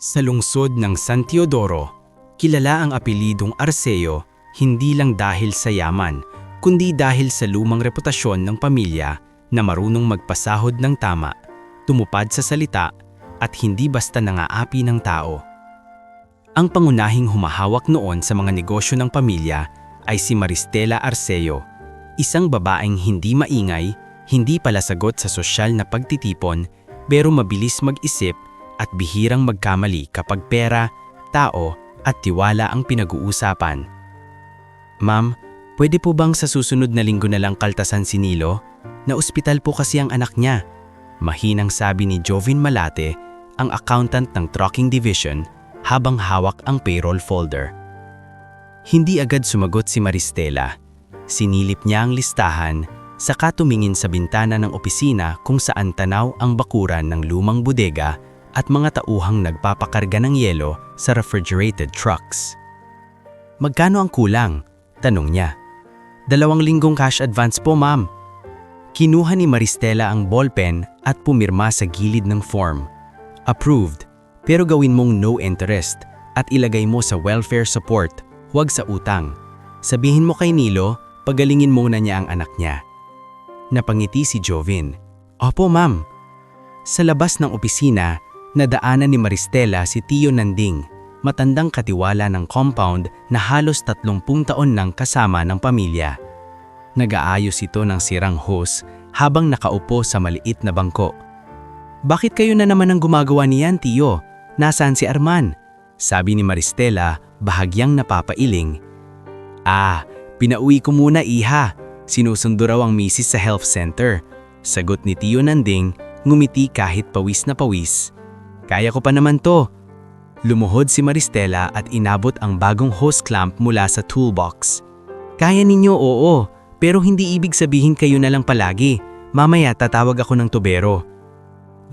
Sa lungsod ng San Teodoro, kilala ang apelidong Arceo hindi lang dahil sa yaman, kundi dahil sa lumang reputasyon ng pamilya na marunong magpasahod ng tama, tumupad sa salita, at hindi basta nangaapi ng tao. Ang pangunahing humahawak noon sa mga negosyo ng pamilya ay si Maristela Arceo, isang babaeng hindi maingay, hindi palasagot sa sosyal na pagtitipon, pero mabilis mag-isip at bihirang magkamali kapag pera, tao, at tiwala ang pinag-uusapan. Ma'am, pwede po bang sa susunod na linggo na lang kaltasan si Nilo? Na-ospital po kasi ang anak niya. Mahinang sabi ni Jovin Malate, ang accountant ng trucking division, habang hawak ang payroll folder. Hindi agad sumagot si Maristela. Sinilip niya ang listahan, saka tumingin sa bintana ng opisina kung saan tanaw ang bakuran ng lumang bodega at mga tauhang nagpapakarga ng yelo sa refrigerated trucks. Magkano ang kulang? Tanong niya. 2 linggong cash advance po, ma'am. Kinuha ni Maristela ang ballpen at pumirma sa gilid ng form. Approved, pero gawin mong no interest at ilagay mo sa welfare support, huwag sa utang. Sabihin mo kay Nilo, pagalingin muna niya ang anak niya. Napangiti si Jovin. Opo, ma'am. Sa labas ng opisina, nadaanan ni Maristela si Tio Nanding, matandang katiwala ng compound na halos 30 taon nang kasama ng pamilya. Nag-aayos ito ng sirang hose habang nakaupo sa maliit na bangko. Bakit kayo na naman ang gumagawa niyan, Tio? Nasaan si Arman? Sabi ni Maristela, bahagyang napapailing. Pinauwi ko muna, iha. Sinusundo raw ang misis sa health center. Sagot ni Tio Nanding, ngumiti kahit pawis na pawis. Kaya ko pa naman to. Lumuhod si Maristela at inabot ang bagong hose clamp mula sa toolbox. Kaya ninyo, oo, pero hindi ibig sabihin kayo na lang palagi. Mamaya tatawag ako ng tubero.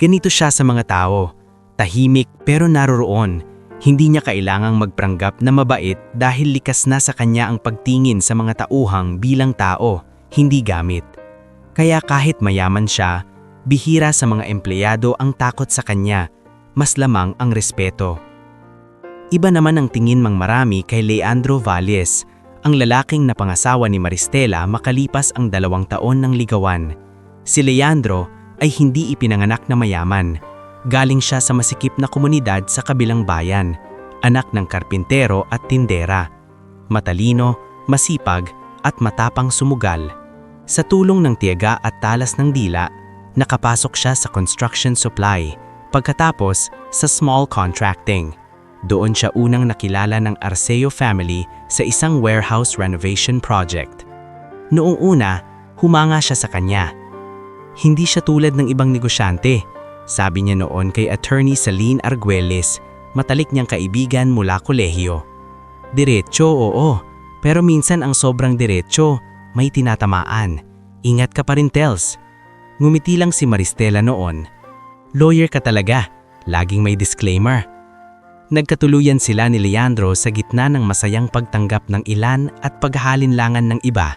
Ganito siya sa mga tao. Tahimik pero naroroon. Hindi niya kailangang magpranggap na mabait dahil likas na sa kanya ang pagtingin sa mga tauhang bilang tao, hindi gamit. Kaya kahit mayaman siya, bihira sa mga empleyado ang takot sa kanya. Mas lamang ang respeto. Iba naman ang tingin mang marami kay Leandro Valles, ang lalaking napangasawa ni Maristela makalipas ang 2 taon ng ligawan. Si Leandro ay hindi ipinanganak na mayaman. Galing siya sa masikip na komunidad sa kabilang bayan, anak ng karpintero at tindera. Matalino, masipag, at matapang sumugal. Sa tulong ng tiyaga at talas ng dila, nakapasok siya sa construction supply. Pagkatapos, sa small contracting. Doon siya unang nakilala ng Arceo family sa isang warehouse renovation project. Noong una, humanga siya sa kanya. Hindi siya tulad ng ibang negosyante, sabi niya noon kay Attorney Celine Arguelles, matalik niyang kaibigan mula kolehiyo. Diretso, oo, pero minsan ang sobrang diretso, may tinatamaan. Ingat ka pa rin, Tels. Ngumiti lang si Maristela noon. Lawyer ka talaga, laging may disclaimer. Nagkatuluyan sila ni Leandro sa gitna ng masayang pagtanggap ng ilan at paghahalinlangan ng iba.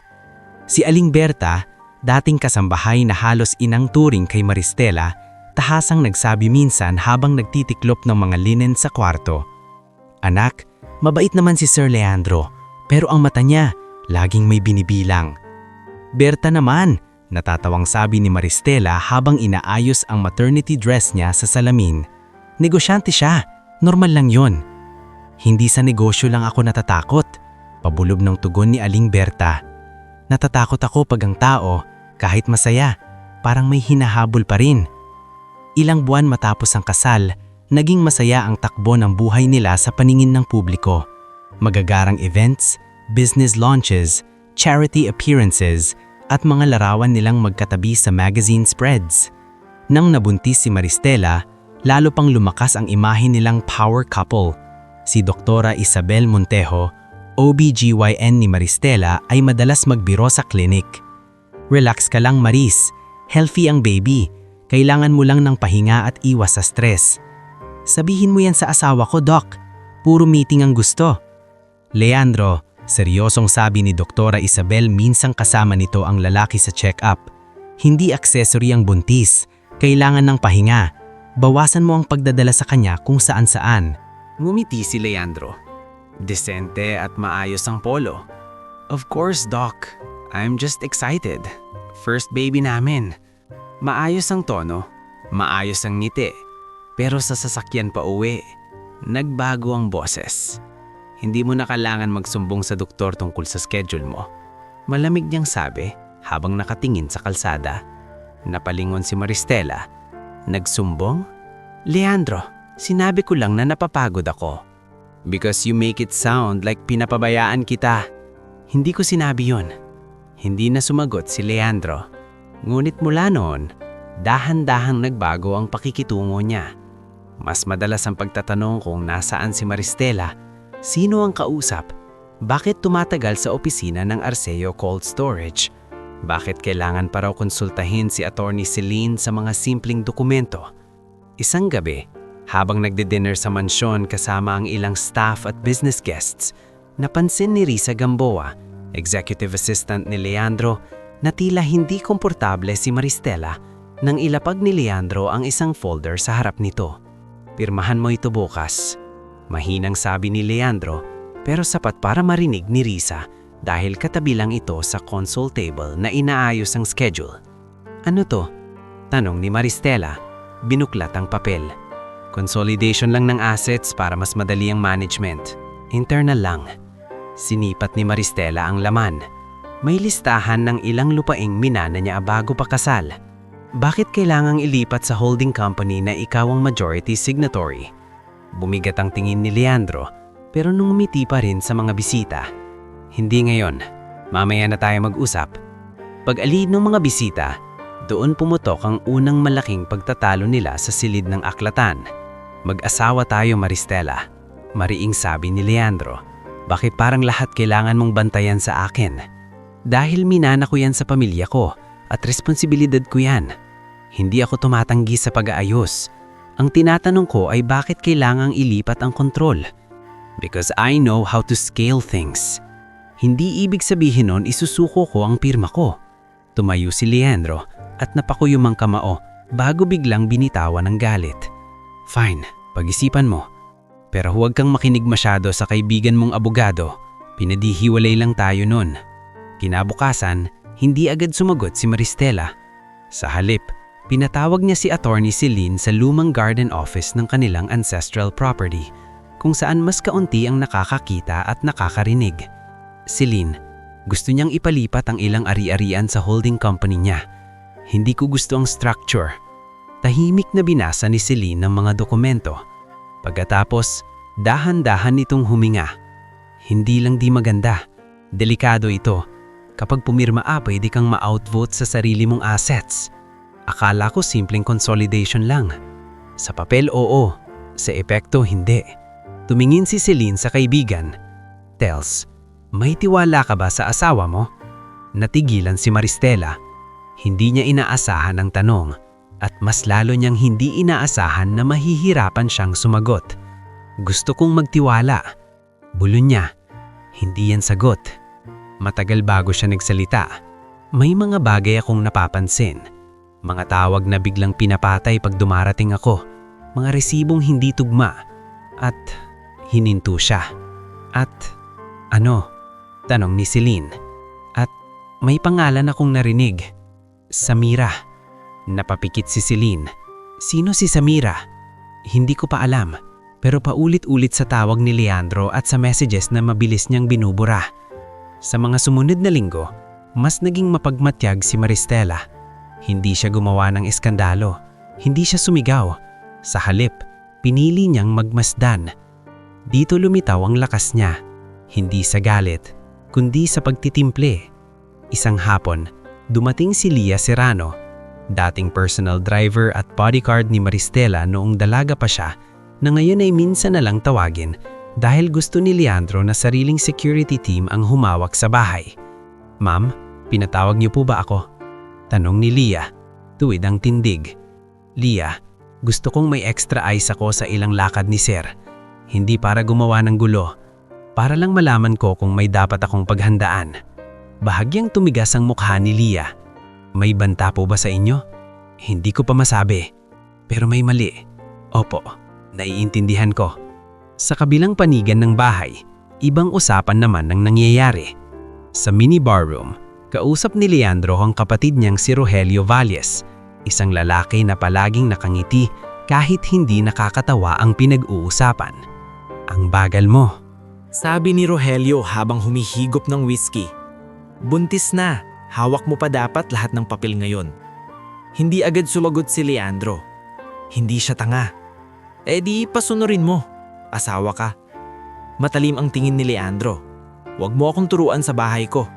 Si Aling Berta, dating kasambahay na halos inang turing kay Maristela, tahasang nagsabi minsan habang nagtitiklop ng mga linen sa kwarto. Anak, mabait naman si Sir Leandro, pero ang mata niya, laging may binibilang. Berta naman, natatawang sabi ni Maristela habang inaayos ang maternity dress niya sa salamin. Negosyante siya, normal lang yon. Hindi sa negosyo lang ako natatakot, pabulob ng tugon ni Aling Berta. Natatakot ako pag ang tao, kahit masaya, parang may hinahabol pa rin. Ilang buwan matapos ang kasal, naging masaya ang takbo ng buhay nila sa paningin ng publiko. Magagarang events, business launches, charity appearances, at mga larawan nilang magkatabi sa magazine spreads. Nang nabuntis si Maristela, lalo pang lumakas ang imahe nilang power couple. Si Doktora Isabel Montejo, OBGYN ni Maristela, ay madalas magbiro sa klinik. Relax ka lang, Maris. Healthy ang baby. Kailangan mo lang ng pahinga at iwas sa stress. Sabihin mo yan sa asawa ko, Doc. Puro meeting ang gusto. Leandro, seryosong sabi ni Doktora Isabel minsang kasama nito ang lalaki sa check-up. Hindi accessory ang buntis. Kailangan ng pahinga. Bawasan mo ang pagdadala sa kanya kung saan-saan. Ngumiti si Leandro. Desente at maayos ang polo. Of course, Doc. I'm just excited. First baby namin. Maayos ang tono, maayos ang ngiti. Pero sa sasakyan pa uwi, nagbago ang boses. Hindi mo na kailangan magsumbong sa doktor tungkol sa schedule mo. Malamig niyang sabi habang nakatingin sa kalsada. Napalingon si Maristela. Nagsumbong? Leandro, sinabi ko lang na napapagod ako. Because you make it sound like pinapabayaan kita. Hindi ko sinabi yun. Hindi na sumagot si Leandro. Ngunit mula noon, dahan-dahang nagbago ang pakikitungo niya. Mas madalas ang pagtatanong kung nasaan si Maristela, sino ang kausap, bakit tumatagal sa opisina ng Arceo Cold Storage, bakit kailangan pa raw konsultahin si Attorney Celine sa mga simpleng dokumento. Isang gabi, habang nagdi-dinner sa mansyon kasama ang ilang staff at business guests, napansin ni Risa Gamboa, executive assistant ni Leandro, na tila hindi komportable si Maristela nang ilapag ni Leandro ang isang folder sa harap nito. Pirmahan mo ito bukas. Mahinang sabi ni Leandro, pero sapat para marinig ni Risa dahil katabi lang ito sa console table na inaayos ang schedule. Ano to? Tanong ni Maristela. Binuklat ang papel. Consolidation lang ng assets para mas madali ang management. Internal lang. Sinipat ni Maristela ang laman. May listahan ng ilang lupaing minana niya bago pa kasal. Bakit kailangang ilipat sa holding company na ikaw ang majority signatory? Bumigat ang tingin ni Leandro, pero ngumiti pa rin sa mga bisita. Hindi ngayon. Mamaya na tayo mag-usap. Pag-alid ng mga bisita, doon pumutok ang unang malaking pagtatalo nila sa silid ng aklatan. Mag-asawa tayo, Maristela. Mariing sabi ni Leandro. Bakit parang lahat kailangan mong bantayan sa akin? Dahil minana ko yan sa pamilya ko at responsibilidad ko yan. Hindi ako tumatanggi sa pag-aayos. Ang tinatanong ko ay bakit kailangang ilipat ang kontrol? Because I know how to scale things. Hindi ibig sabihin nun isusuko ko ang pirma ko. Tumayo si Leandro at napakuyom ang kamao bago biglang binitawan ng galit. Fine, pag-isipan mo. Pero huwag kang makinig masyado sa kaibigan mong abogado. Pinadihiwalay lang tayo nun. Kinabukasan, hindi agad sumagot si Maristela. Sa halip, pinatawag niya si Attorney Celine sa lumang garden office ng kanilang ancestral property, kung saan mas kaunti ang nakakakita at nakakarinig. Celine, gusto niyang ipalipat ang ilang ari-arian sa holding company niya. Hindi ko gusto ang structure. Tahimik na binasa ni Celine ng mga dokumento. Pagkatapos, dahan-dahan nitong huminga. Hindi lang di maganda. Delikado ito. Kapag pumirma pwede kang ma-outvote sa sarili mong assets. Akala ko simpleng consolidation lang. Sa papel, oo. Sa epekto, hindi. Tumingin si Celine sa kaibigan. Tells, may tiwala ka ba sa asawa mo? Natigilan si Maristela. Hindi niya inaasahan ang tanong at mas lalo niyang hindi inaasahan na mahihirapan siyang sumagot. Gusto kong magtiwala. Bulon niya. Hindi yan sagot. Matagal bago siya nagsalita. May mga bagay akong napapansin. Mga tawag na biglang pinapatay pag dumarating ako. Mga resibong hindi tugma. At hininto siya. At ano? Tanong ni Celine. At may pangalan akong narinig. Samira. Napapikit si Celine. Sino si Samira? Hindi ko pa alam. Pero paulit-ulit sa tawag ni Leandro at sa messages na mabilis niyang binubura. Sa mga sumunod na linggo, mas naging mapagmatyag si Maristela. Hindi siya gumawa ng eskandalo. Hindi siya sumigaw. Sa halip, pinili niyang magmasdan. Dito lumitaw ang lakas niya. Hindi sa galit, kundi sa pagtitimple. Isang hapon, dumating si Lia Serrano, dating personal driver at bodyguard ni Maristela noong dalaga pa siya, na ngayon ay minsan na lang tawagin dahil gusto ni Leandro na sariling security team ang humawak sa bahay. Ma'am, pinatawag niyo po ba ako? Tanong ni Lia, tuwid ang tindig. Lia, gusto kong may extra eyes ako sa ilang lakad ni Sir. Hindi para gumawa ng gulo, para lang malaman ko kung may dapat akong paghandaan. Bahagyang tumigas ang mukha ni Lia. May banta po ba sa inyo? Hindi ko pa masabi. Pero may mali. Opo, naiintindihan ko. Sa kabilang panigan ng bahay, ibang usapan naman ang nangyayari. Sa mini barroom, kausap ni Leandro ang kapatid niyang si Rogelio Valles, isang lalaki na palaging nakangiti kahit hindi nakakatawa ang pinag-uusapan. Ang bagal mo. Sabi ni Rogelio habang humihigop ng whiskey. Buntis na, hawak mo pa dapat lahat ng papel ngayon. Hindi agad sumagot si Leandro. Hindi siya tanga. Eh di pasunurin mo. Asawa ka. Matalim ang tingin ni Leandro. Huwag mo akong turuan sa bahay ko.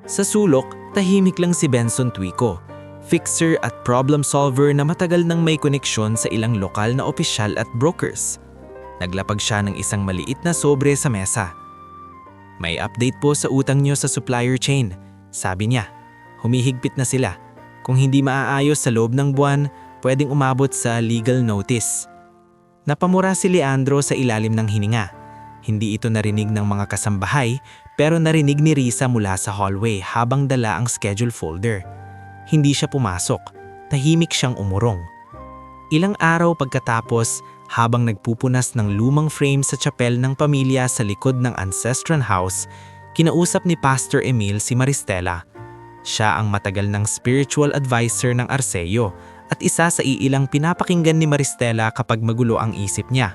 Sa sulok, tahimik lang si Benson Tuico, fixer at problem solver na matagal nang may koneksyon sa ilang lokal na opisyal at brokers. Naglapag siya ng isang maliit na sobre sa mesa. May update po sa utang niyo sa supplier chain, sabi niya. Humihigpit na sila. Kung hindi maaayos sa loob ng buwan, pwedeng umabot sa legal notice. Napamura si Leandro sa ilalim ng hininga. Hindi ito narinig ng mga kasambahay, pero narinig ni Risa mula sa hallway habang dala ang schedule folder. Hindi siya pumasok. Tahimik siyang umurong. Ilang araw pagkatapos, habang nagpupunas ng lumang frame sa chapel ng pamilya sa likod ng ancestral house, kinausap ni Pastor Emil si Maristela. Siya ang matagal ng spiritual advisor ng Arceo at isa sa iilang pinapakinggan ni Maristela kapag magulo ang isip niya.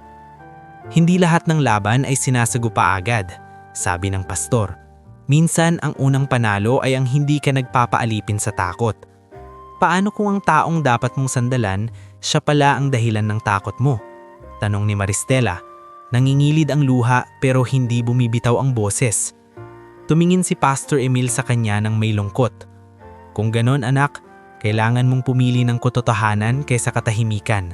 Hindi lahat ng laban ay sinasagupa agad, sabi ng pastor. Minsan ang unang panalo ay ang hindi ka nagpapaalipin sa takot. Paano kung ang taong dapat mong sandalan, siya pala ang dahilan ng takot mo? Tanong ni Maristela. Nangingilid ang luha pero hindi bumibitaw ang boses. Tumingin si Pastor Emil sa kanya ng may lungkot. Kung ganon anak, kailangan mong pumili ng katotohanan kaysa katahimikan.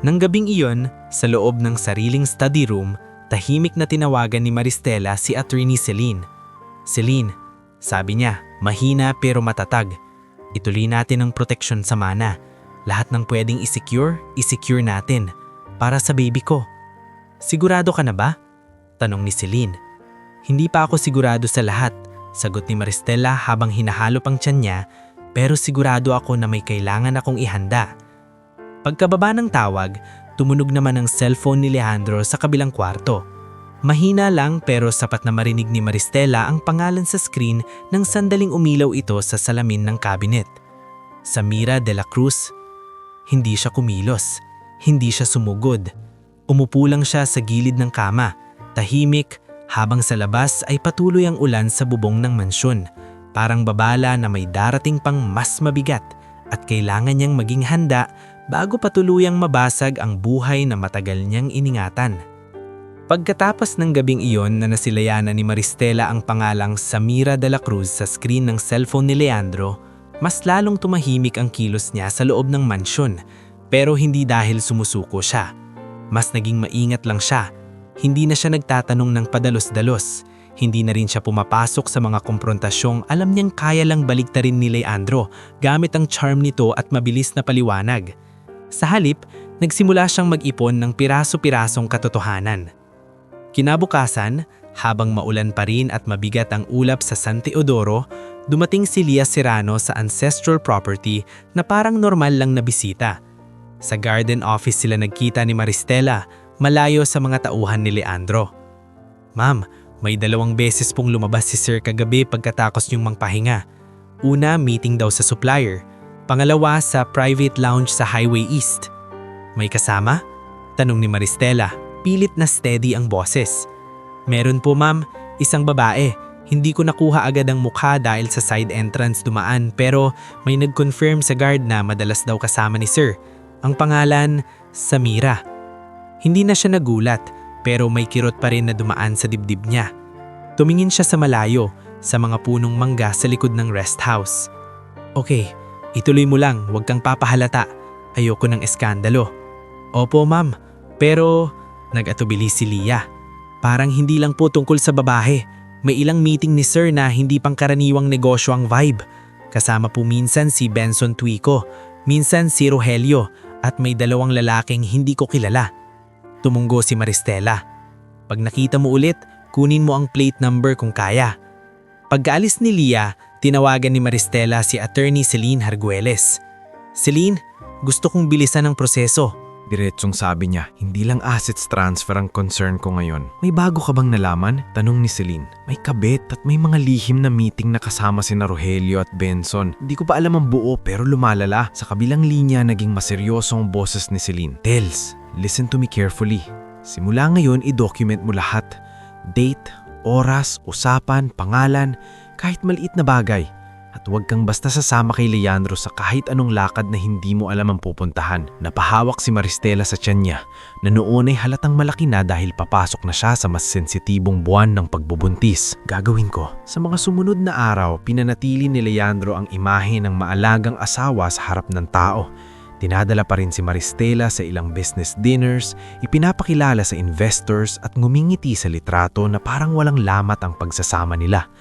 Nang gabing iyon, sa loob ng sariling study room, tahimik na tinawagan ni Maristela si Attorney Celine. Celine, sabi niya, mahina pero matatag. Ituloy natin ang proteksyon sa mana. Lahat ng pwedeng i-secure natin. Para sa baby ko. Sigurado ka na ba? Tanong ni Celine. Hindi pa ako sigurado sa lahat, sagot ni Maristela habang hinahalop ang tiyan niya, pero sigurado ako na may kailangan akong ihanda. Pagkababa ng tawag, tumunog naman ang cellphone ni Leandro sa kabilang kwarto. Mahina lang pero sapat na marinig ni Maristela ang pangalan sa screen nang sandaling umilaw ito sa salamin ng cabinet. Samira de la Cruz. Hindi siya kumilos. Hindi siya sumugod. Umupo lang siya sa gilid ng kama, tahimik, habang sa labas ay patuloy ang ulan sa bubong ng mansyon. Parang babala na may darating pang mas mabigat at kailangan niyang maging handa bago patuluyang mabasag ang buhay na matagal niyang iningatan. Pagkatapos ng gabing iyon na nasilayanan ni Maristela ang pangalang Samira de la Cruz sa screen ng cellphone ni Leandro, mas lalong tumahimik ang kilos niya sa loob ng mansyon. Pero hindi dahil sumusuko siya. Mas naging maingat lang siya. Hindi na siya nagtatanong ng padalos-dalos. Hindi na rin siya pumapasok sa mga komprontasyong alam niyang kaya lang baliktarin ni Leandro gamit ang charm nito at mabilis na paliwanag. Sa halip, nagsimula siyang mag-ipon ng piraso-pirasong katotohanan. Kinabukasan, habang maulan pa rin at mabigat ang ulap sa San Teodoro, dumating si Lia Serrano sa ancestral property na parang normal lang na bisita. Sa garden office sila nagkita ni Maristela, malayo sa mga tauhan ni Leandro. Ma'am, may 2 beses pong lumabas si Sir kagabi pagkatapos niyong mangpahinga. Una, meeting daw sa supplier. Pangalawa, sa private lounge sa Highway East. May kasama? Tanong ni Maristela. Pilit na steady ang boses. Meron po ma'am, isang babae. Hindi ko nakuha agad ang mukha dahil sa side entrance dumaan pero may nag-confirm sa guard na madalas daw kasama ni Sir. Ang pangalan, Samira. Hindi na siya nagulat pero may kirot pa rin na dumaan sa dibdib niya. Tumingin siya sa malayo sa mga punong mangga sa likod ng rest house. Okay, ituloy mo lang, huwag kang papahalata. Ayoko ng eskandalo. Opo ma'am, pero nag-atubili si Lia. Parang hindi lang po tungkol sa babae. May ilang meeting ni Sir na hindi pangkaraniwang negosyo ang vibe. Kasama po minsan si Benson Tuico, minsan si Rogelio, at may 2 lalaking hindi ko kilala. Tumunggo si Maristela. Pag nakita mo ulit, kunin mo ang plate number kung kaya. Pagkaalis ni Lia, tinawagan ni Maristela si Attorney Celine Arguelles. Celine, gusto kong bilisan ang proseso. Diretsong sabi niya, hindi lang assets transfer ang concern ko ngayon. May bago ka bang nalaman? Tanong ni Celine. May kabit at may mga lihim na meeting na kasama sina Rogelio at Benson. Hindi ko pa alam ang buo pero lumalala. Sa kabilang linya naging maseryoso ang boses ni Celine. Tels, listen to me carefully. Simula ngayon i-document mo lahat. Date, oras, usapan, pangalan, kahit maliit na bagay. At huwag kang basta sasama kay Leandro sa kahit anong lakad na hindi mo alam ang pupuntahan. Napahawak si Maristela sa tiyan niya na noon ay halatang malaki na dahil papasok na siya sa mas sensitibong buwan ng pagbubuntis. Gagawin ko. Sa mga sumunod na araw, pinanatili ni Leandro ang imahe ng maalagang asawa sa harap ng tao. Dinadala pa rin si Maristela sa ilang business dinners, ipinapakilala sa investors at ngumingiti sa litrato na parang walang lamat ang pagsasama nila.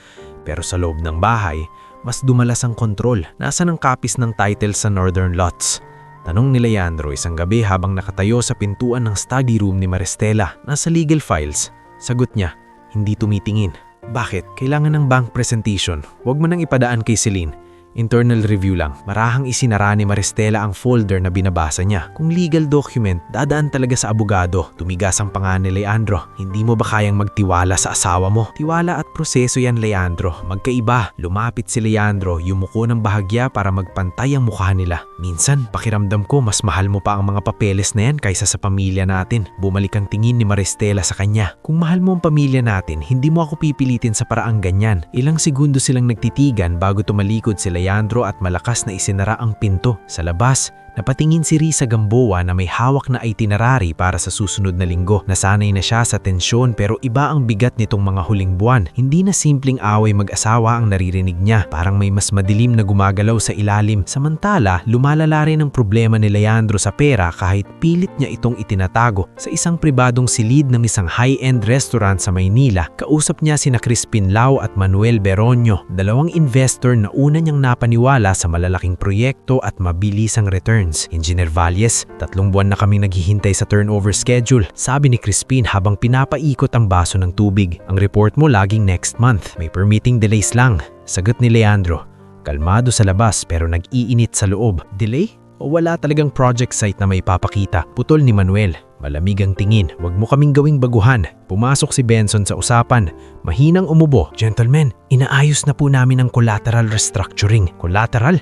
Pero sa loob ng bahay, mas dumalas ang kontrol. Nasaan ang kapis ng title sa Northern Lots? Tanong ni Leandro isang gabi habang nakatayo sa pintuan ng study room ni Maristela. Nasa legal files. Sagot niya, hindi tumitingin. Bakit? Kailangan ng bank presentation. Huwag mo nang ipadaan kay Celine. Internal review lang. Marahang isinara ni Maristela ang folder na binabasa niya. Kung legal document, dadaan talaga sa abogado. Tumigas ang panga ni Leandro. Hindi mo ba kayang magtiwala sa asawa mo? Tiwala at proseso yan, Leandro. Magkaiba. Lumapit si Leandro, yumuko ng bahagya para magpantay ang mukha nila. Minsan, pakiramdam ko mas mahal mo pa ang mga papeles na yan kaysa sa pamilya natin. Bumalik ang tingin ni Maristela sa kanya. Kung mahal mo ang pamilya natin, hindi mo ako pipilitin sa paraang ganyan. Ilang segundo silang nagtitigan bago tumalikod sila Leandro at malakas na isinara ang pinto. Sa labas, napatingin si Risa Gamboa na may hawak na itinerary para sa susunod na linggo. Nasanay na siya sa tensyon pero iba ang bigat nitong mga huling buwan. Hindi na simpleng away mag-asawa ang naririnig niya. Parang may mas madilim na gumagalaw sa ilalim. Samantala, lumalala rin ang problema ni Leandro sa pera kahit pilit niya itong itinatago. Sa isang pribadong silid ng isang high-end restaurant sa Maynila, kausap niya sina Crispin Lau at Manuel Beronio, dalawang investor na una niyang napaniwala sa malalaking proyekto at mabilisang returns. Engineer Valles, 3 buwan na kaming naghihintay sa turnover schedule, sabi ni Crispin habang pinapaikot ang baso ng tubig. Ang report mo laging next month. May permitting delays lang. Sagot ni Leandro. Kalmado sa labas pero nag-iinit sa loob. Delay? O wala talagang project site na may papakita? Putol ni Manuel. Malamig ang tingin. Huwag mo kaming gawing baguhan. Pumasok si Benson sa usapan. Mahinang umubo. Gentlemen, inaayos na po namin ang collateral restructuring. Collateral?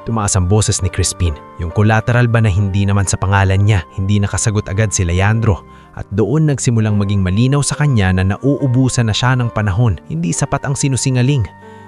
Tumaas ang boses ni Crispin. Yung collateral ba na hindi naman sa pangalan niya? Hindi nakasagot agad si Leandro. At doon nagsimulang maging malinaw sa kanya na nauubusan na siya ng panahon. Hindi sapat ang sinusingaling.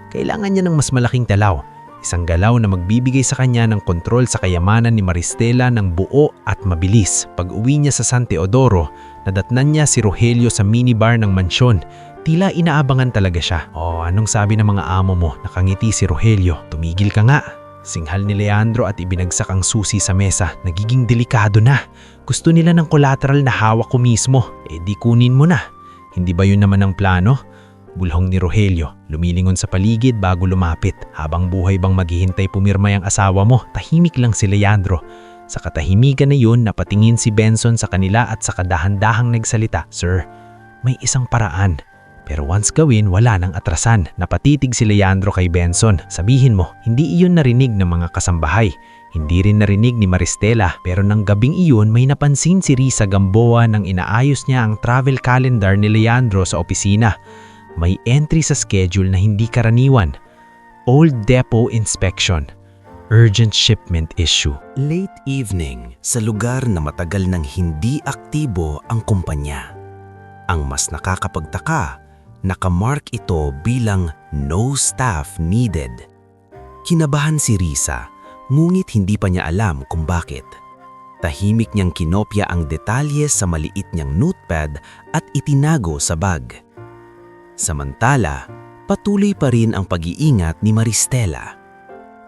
Kailangan niya ng mas malaking talaw. Isang galaw na magbibigay sa kanya ng kontrol sa kayamanan ni Maristela ng buo at mabilis. Pag-uwi niya sa San Teodoro, nadatnan niya si Rogelio sa minibar ng mansyon. Tila inaabangan talaga siya. Anong sabi ng mga amo mo? Nakangiti si Rogelio. Tumigil ka nga. Singhal ni Leandro at ibinagsak ang susi sa mesa. Nagiging delikado na. Gusto nila ng collateral na hawak ko mismo. Di kunin mo na. Hindi ba yun naman ang plano? Bulhong ni Rogelio. Lumilingon sa paligid bago lumapit. Habang buhay bang maghihintay pumirma ang asawa mo? Tahimik lang si Leandro. Sa katahimikan na yun, napatingin si Benson sa kanila at sa kadahan-dahang nagsalita. Sir, may isang paraan. Pero once gawin, wala nang atrasan. Napatitig si Leandro kay Benson. Sabihin mo, hindi iyon narinig ng mga kasambahay. Hindi rin narinig ni Maristela. Pero nang gabing iyon, may napansin si Risa Gamboa nang inaayos niya ang travel calendar ni Leandro sa opisina. May entry sa schedule na hindi karaniwan. Old Depot Inspection. Urgent shipment issue. Late evening sa lugar na matagal nang hindi aktibo ang kumpanya. Ang mas nakakapagtaka, nakamark ito bilang no staff needed. Kinabahan si Risa, ngunit hindi pa niya alam kung bakit. Tahimik niyang kinopya ang detalye sa maliit niyang notepad at itinago sa bag. Samantala, patuloy pa rin ang pag-iingat ni Maristela.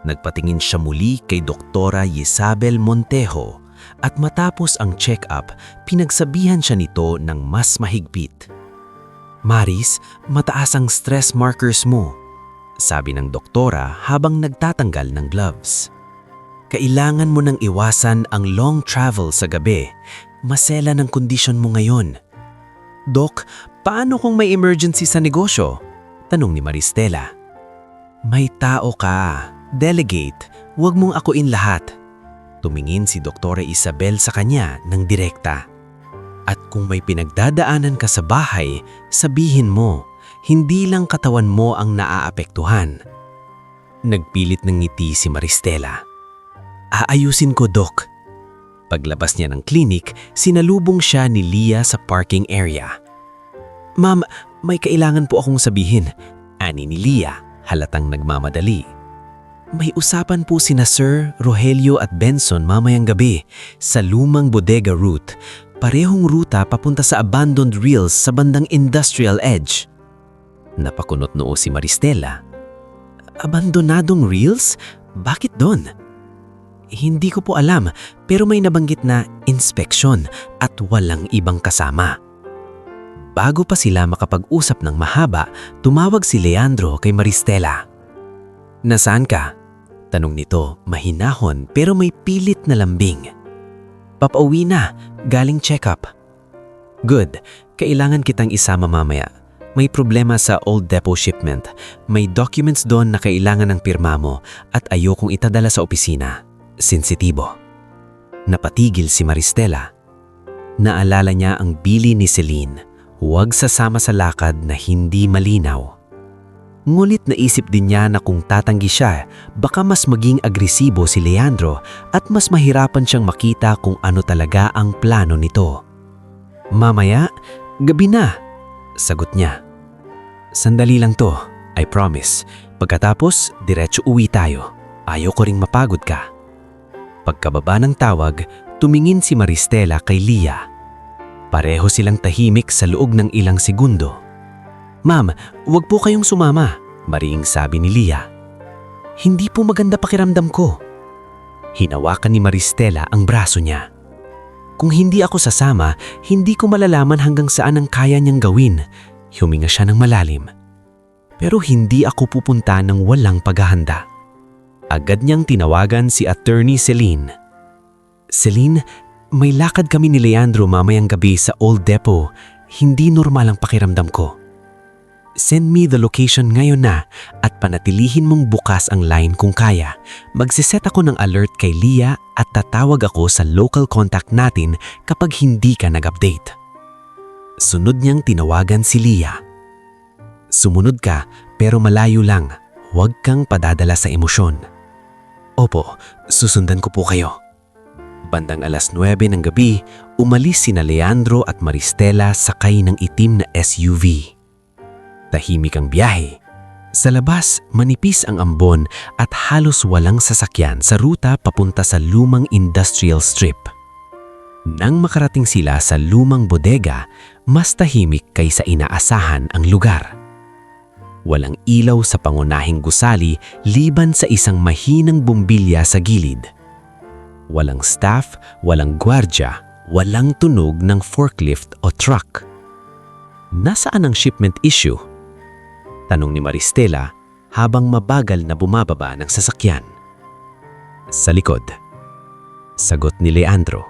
Nagpatingin siya muli kay Doktora Isabel Montejo at matapos ang check-up, pinagsabihan siya nito ng mas mahigpit. Maris, mataas ang stress markers mo, sabi ng doktora habang nagtatanggal ng gloves. Kailangan mo nang iwasan ang long travel sa gabi. Masela ng kondisyon mo ngayon. Dok, paano kung may emergency sa negosyo? Tanong ni Maristela. May tao ka. Delegate. Huwag mong akuin lahat. Tumingin si Doktora Isabel sa kanya ng direkta. At kung may pinagdadaanan ka sa bahay, sabihin mo, hindi lang katawan mo ang naaapektuhan. Nagpilit ng ngiti si Maristela. Aayusin ko, Dok. Paglabas niya ng klinik, sinalubong siya ni Leah sa parking area. Ma'am, may kailangan po akong sabihin, ani ni Leah, halatang nagmamadali. May usapan po sina Sir Rogelio at Benson mamayang gabi sa lumang bodega route. Parehong ruta papunta sa abandoned reels sa bandang Industrial Edge. Napakunot noo si Maristela. Abandonadong reels? Bakit doon? Hindi ko po alam, pero may nabanggit na inspeksyon at walang ibang kasama. Bago pa sila makapag-usap ng mahaba, tumawag si Leandro kay Maristela. Nasaan ka? Tanong nito, mahinahon pero may pilit na lambing. Papauwi na, galing check-up. Good, kailangan kitang isama mamaya. May problema sa Old Depot shipment. May documents doon na kailangan ng pirma mo at ayokong itadala sa opisina. Sensitibo. Napatigil si Maristela. Naalala niya ang bili ni Celine. Huwag sasama sa lakad na hindi malinaw. Ngulit naisip din niya na kung tatanggi siya, baka mas maging agresibo si Leandro at mas mahirapan siyang makita kung ano talaga ang plano nito. Mamaya, gabi na, sagot niya. Sandali lang to, I promise. Pagkatapos, diretso uwi tayo. Ayaw ko ring mapagod ka. Pagkababa ng tawag, tumingin si Maristela kay Leah. Pareho silang tahimik sa loob ng ilang segundo. Ma'am, huwag po kayong sumama, mariing sabi ni Leah. Hindi po maganda pakiramdam ko. Hinawakan ni Maristela ang braso niya. Kung hindi ako sasama, hindi ko malalaman hanggang saan ang kaya niyang gawin. Huminga siya ng malalim. Pero hindi ako pupunta ng walang paghahanda. Agad niyang tinawagan si Attorney Celine. Celine, may lakad kami ni Leandro mamayang gabi sa Old Depot. Hindi normal ang pakiramdam ko. Send me the location ngayon na at panatilihin mong bukas ang line kung kaya. Magsiset ako ng alert kay Leah at tatawag ako sa local contact natin kapag hindi ka nag-update. Sunod niyang tinawagan si Leah. Sumunod ka pero malayo lang. Huwag kang padadala sa emosyon. Opo, susundan ko po kayo. Bandang 9:00 ng gabi, umalis sina Leandro at Maristela sakay ng itim na SUV. Tahimik ang biyahe. Sa labas, manipis ang ambon at halos walang sasakyan sa ruta papunta sa lumang industrial strip. Nang makarating sila sa lumang bodega, mas tahimik kaysa inaasahan ang lugar. Walang ilaw sa pangunahing gusali liban sa isang mahinang bumbilya sa gilid. Walang staff, walang gwardya, walang tunog ng forklift o truck. Nasaan ang shipment issue? Tanong ni Maristela habang mabagal na bumababa ng sasakyan. Sa likod. Sagot ni Leandro.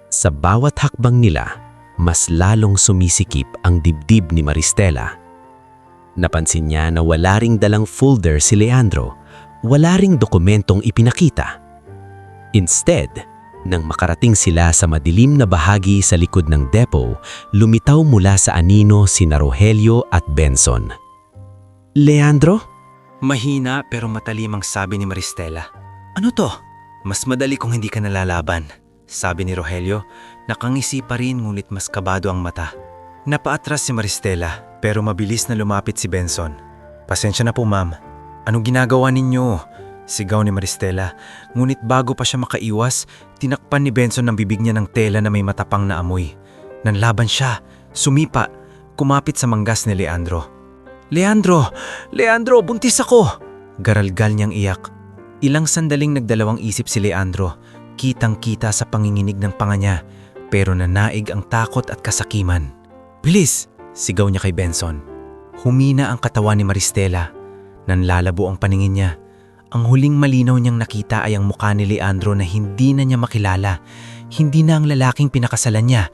Sa bawat hakbang nila, mas lalong sumisikip ang dibdib ni Maristela. Napansin niya na wala ring dalang folder si Leandro, wala ring dokumentong ipinakita. Instead, nang makarating sila sa madilim na bahagi sa likod ng depot, lumitaw mula sa anino sina Rogelio at Benson. Leandro? Mahina pero matalimang sabi ni Maristela. Ano to? Mas madali kung hindi ka nalalaban, sabi ni Rogelio. Nakangisi pa rin ngunit mas kabado ang mata. Napaatras si Maristela pero mabilis na lumapit si Benson. Pasensya na po ma'am. Anong ginagawa ninyo? Sigaw ni Maristela. Ngunit bago pa siya makaiwas, tinakpan ni Benson ang bibig niya ng tela na may matapang na amoy. Nanlaban siya, sumipa, kumapit sa manggas ni Leandro. Leandro! Leandro, buntis ako! Garalgal niyang iyak. Ilang sandaling nagdalawang isip si Leandro. Kitang-kita sa panginginig ng panga niya, pero nanaig ang takot at kasakiman. Bilis! Sigaw niya kay Benson. Humina ang katawan ni Maristela. Nanlalabo ang paningin niya. Ang huling malinaw niyang nakita ay ang mukha ni Leandro na hindi na niya makilala. Hindi na ang lalaking pinakasalan niya,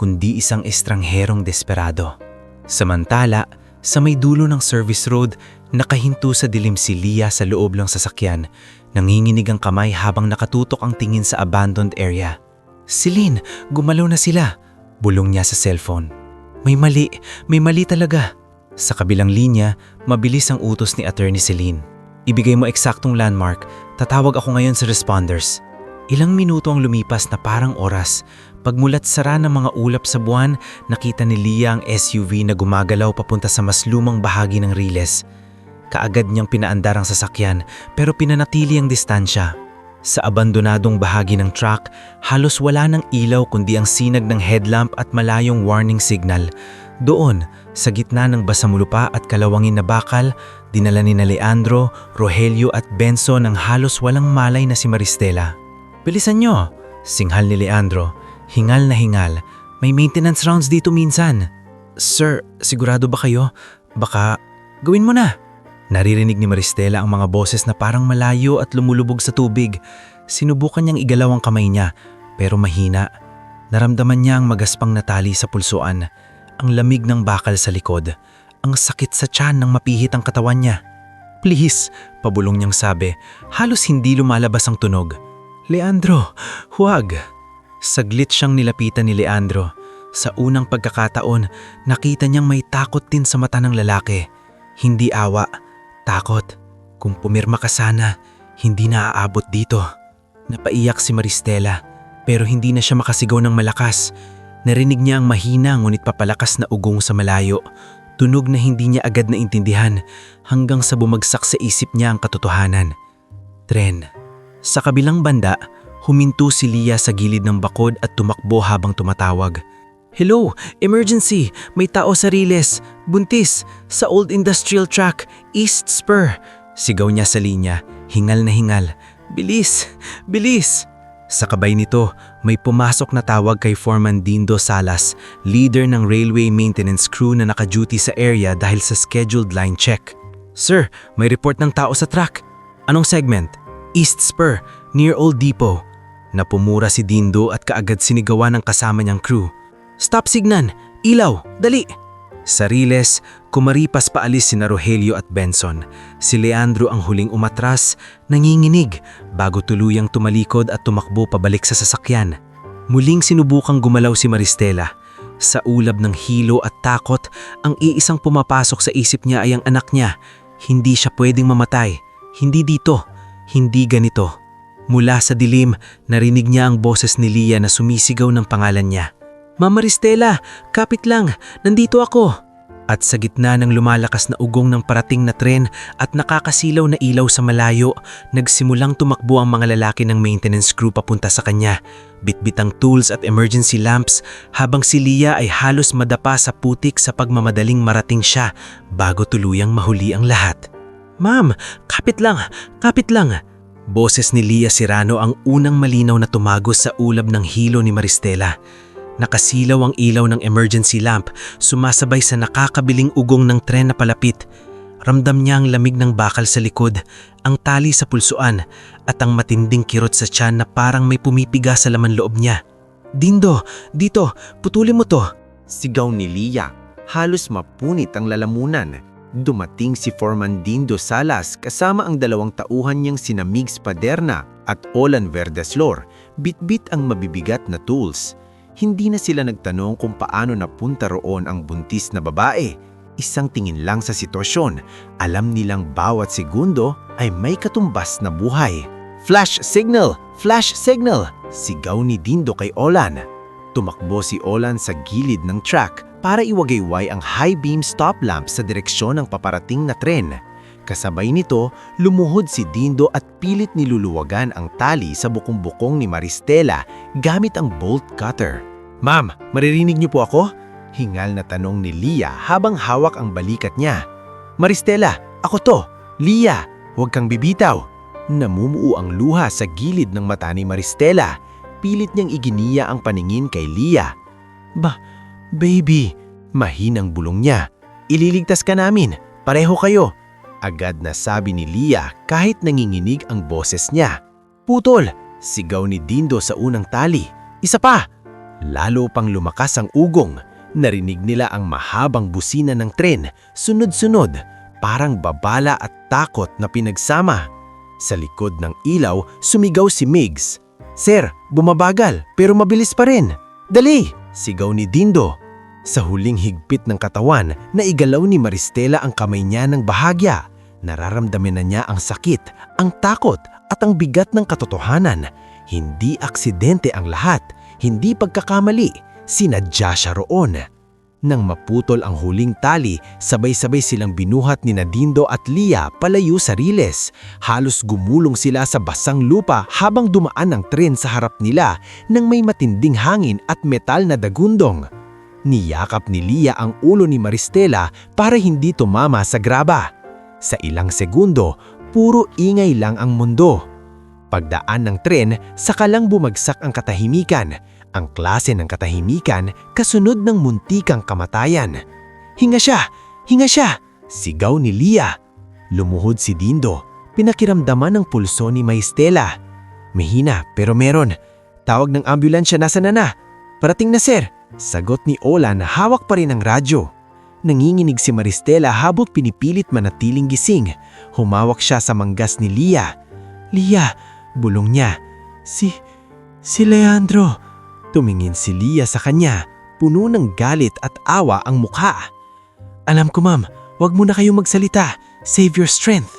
kundi isang estrangherong desperado. Samantala, sa may dulo ng service road, Nakahinto sa dilim si Leah sa loob ng sasakyan. Nanginginig ang kamay habang nakatutok ang tingin sa abandoned area. Celine, gumalaw na sila. Bulong niya sa cellphone. May mali talaga. Sa kabilang linya, mabilis ang utos ni Attorney Celine. Ibigay mo eksaktong landmark, tatawag ako ngayon sa responders. Ilang minuto ang lumipas na parang oras. Pagmulat sara ng mga ulap sa buwan, nakita ni Leah ang SUV na gumagalaw papunta sa mas lumang bahagi ng Riles. Kaagad niyang pinaandar ang sasakyan pero pinanatili ang distansya. Sa abandonadong bahagi ng truck, halos wala ng ilaw kundi ang sinag ng headlamp at malayong warning signal. Doon, sa gitna ng basamulupa at kalawangin na bakal, dinala ni Leandro, Rogelio at Benson ang halos walang malay na si Maristela. Bilisan nyo! Singhal ni Leandro. Hingal na hingal. May maintenance rounds dito minsan. Sir, sigurado ba kayo? Baka gawin mo na. Naririnig ni Maristela ang mga boses na parang malayo at lumulubog sa tubig. Sinubukan niyang igalaw ang kamay niya, pero mahina. Naramdaman niya ang magaspang na tali sa pulsuan, ang lamig ng bakal sa likod, ang sakit sa tiyan nang mapihit ang katawan niya. Please, pabulong niyang sabi, halos hindi lumalabas ang tunog. Leandro, huwag. Saglit siyang nilapitan ni Leandro. Sa unang pagkakataon, nakita niyang may takot din sa mata ng lalaki. Hindi awa. Takot. Kung pumirma ka sana, hindi na aabot dito. Napaiyak si Maristela, pero hindi na siya makasigaw ng malakas. Narinig niya ang mahina ngunit papalakas na ugong sa malayo. Tunog na hindi niya agad naintindihan hanggang sa bumagsak sa isip niya ang katotohanan. Tren. Sa kabilang banda, huminto si Leah sa gilid ng bakod at tumakbo habang tumatawag. Hello! Emergency! May tao sa Riles! Buntis! Sa Old Industrial Track! East Spur! Sigaw niya sa linya, hingal na hingal. Bilis! Bilis! Sa kabay nito, may pumasok na tawag kay Foreman Dindo Salas, leader ng railway maintenance crew na naka-duty sa area dahil sa scheduled line check. Sir, may report ng tao sa track. Anong segment? East Spur, near Old Depot. Napumura si Dindo at kaagad sinigawan ng kasama niyang crew. Stop signan! Ilaw! Dali! Sa Riles, kumaripas paalis sina Rogelio at Benson. Si Leandro ang huling umatras, nanginginig, bago tuluyang tumalikod at tumakbo pabalik sa sasakyan. Muling sinubukang gumalaw si Maristela. Sa ulab ng hilo at takot, ang iisang pumapasok sa isip niya ay ang anak niya. Hindi siya pwedeng mamatay. Hindi dito. Hindi ganito. Mula sa dilim, narinig niya ang boses ni Leah na sumisigaw ng pangalan niya. Mama Maristela, kapit lang, nandito ako. At sa gitna ng lumalakas na ugong ng parating na tren at nakakasilaw na ilaw sa malayo, nagsimulang tumakbo ang mga lalaki ng maintenance crew papunta sa kanya. Bitbit ang tools at emergency lamps habang si Leah ay halos madapa sa putik sa pagmamadaling marating siya bago tuluyang mahuli ang lahat. Ma'am, kapit lang, kapit lang. Boses ni Leah Serrano ang unang malinaw na tumagos sa ulab ng hilo ni Maristela. Nakasilaw ang ilaw ng emergency lamp, sumasabay sa nakakabiling ugong ng tren na palapit. Ramdam niya ang lamig ng bakal sa likod, ang tali sa pulsuan, at ang matinding kirot sa tiyan na parang may pumipiga sa laman loob niya. Dindo, dito, putulin mo to. Sigaw ni Leah, halos mapunit ang lalamunan. Dumating si Foreman Dindo Salas kasama ang dalawang tauhan niyang sina Migs Paderna at Olan Verdeslor, bitbit ang mabibigat na tools. Hindi na sila nagtanong kung paano napunta roon ang buntis na babae. Isang tingin lang sa sitwasyon, alam nilang bawat segundo ay may katumbas na buhay. Flash signal! Flash signal! Sigaw ni Dindo kay Olan. Tumakbo si Olan sa gilid ng track para iwagayway ang high beam stop lamp sa direksyon ng paparating na tren. Kasabay nito, lumuhod si Dindo at pilit niluluwagan ang tali sa bukong-bukong ni Maristela gamit ang bolt cutter. Ma'am, maririnig niyo po ako? Hingal na tanong ni Leah habang hawak ang balikat niya. Maristela, ako to! Leah, huwag kang bibitaw! Namumuo ang luha sa gilid ng mata ni Maristela. Pilit niyang iginiya ang paningin kay Leah. Baby, mahinang bulong niya. Ililigtas ka namin, pareho kayo. Agad na sabi ni Leah kahit nanginginig ang boses niya. Putol! Sigaw ni Dindo sa unang tali. Isa pa! Lalo pang lumakas ang ugong. Narinig nila ang mahabang busina ng tren, sunod-sunod. parang babala at takot na pinagsama. Sa likod ng ilaw, sumigaw si Migs. "Sir, bumabagal pero mabilis pa rin. Dali!" Sigaw ni Dindo. Sa huling higpit ng katawan, naigalaw ni Maristela ang kamay niya ng bahagya. Nararamdaman na niya ang sakit, ang takot at ang bigat ng katotohanan. Hindi aksidente ang lahat, hindi pagkakamali, sinadya siya roon. Nang maputol ang huling tali, sabay-sabay silang binuhat ni Dindo at Lia palayo sa riles. Halos gumulong sila sa basang lupa habang dumaan ang tren sa harap nila nang may matinding hangin at metal na dagundong. Niyakap ni Lia ang ulo ni Maristela para hindi tumama sa graba. Sa ilang segundo, puro ingay lang ang mundo. Pagdaan ng tren, saka lang bumagsak ang katahimikan. Ang klase ng katahimikan kasunod ng muntikang kamatayan. "Hinga siya! Hinga siya!" sigaw ni Lia. Lumuhod si Dindo. Pinakiramdaman ang pulso ni Maristela. "Mahina pero meron. Tawag ng ambulansya, nasa na? Parating na, sir," sagot ni Ola na hawak pa rin ang radyo. Nanginginig si Maristela habang pinipilit manatiling gising. Humawak siya sa manggas ni Lia. "Lia," bulong niya. Si Leandro." Tumingin si Lia sa kanya, puno ng galit at awa ang mukha. "Alam ko, ma'am, wag mo na kayong magsalita. Save your strength."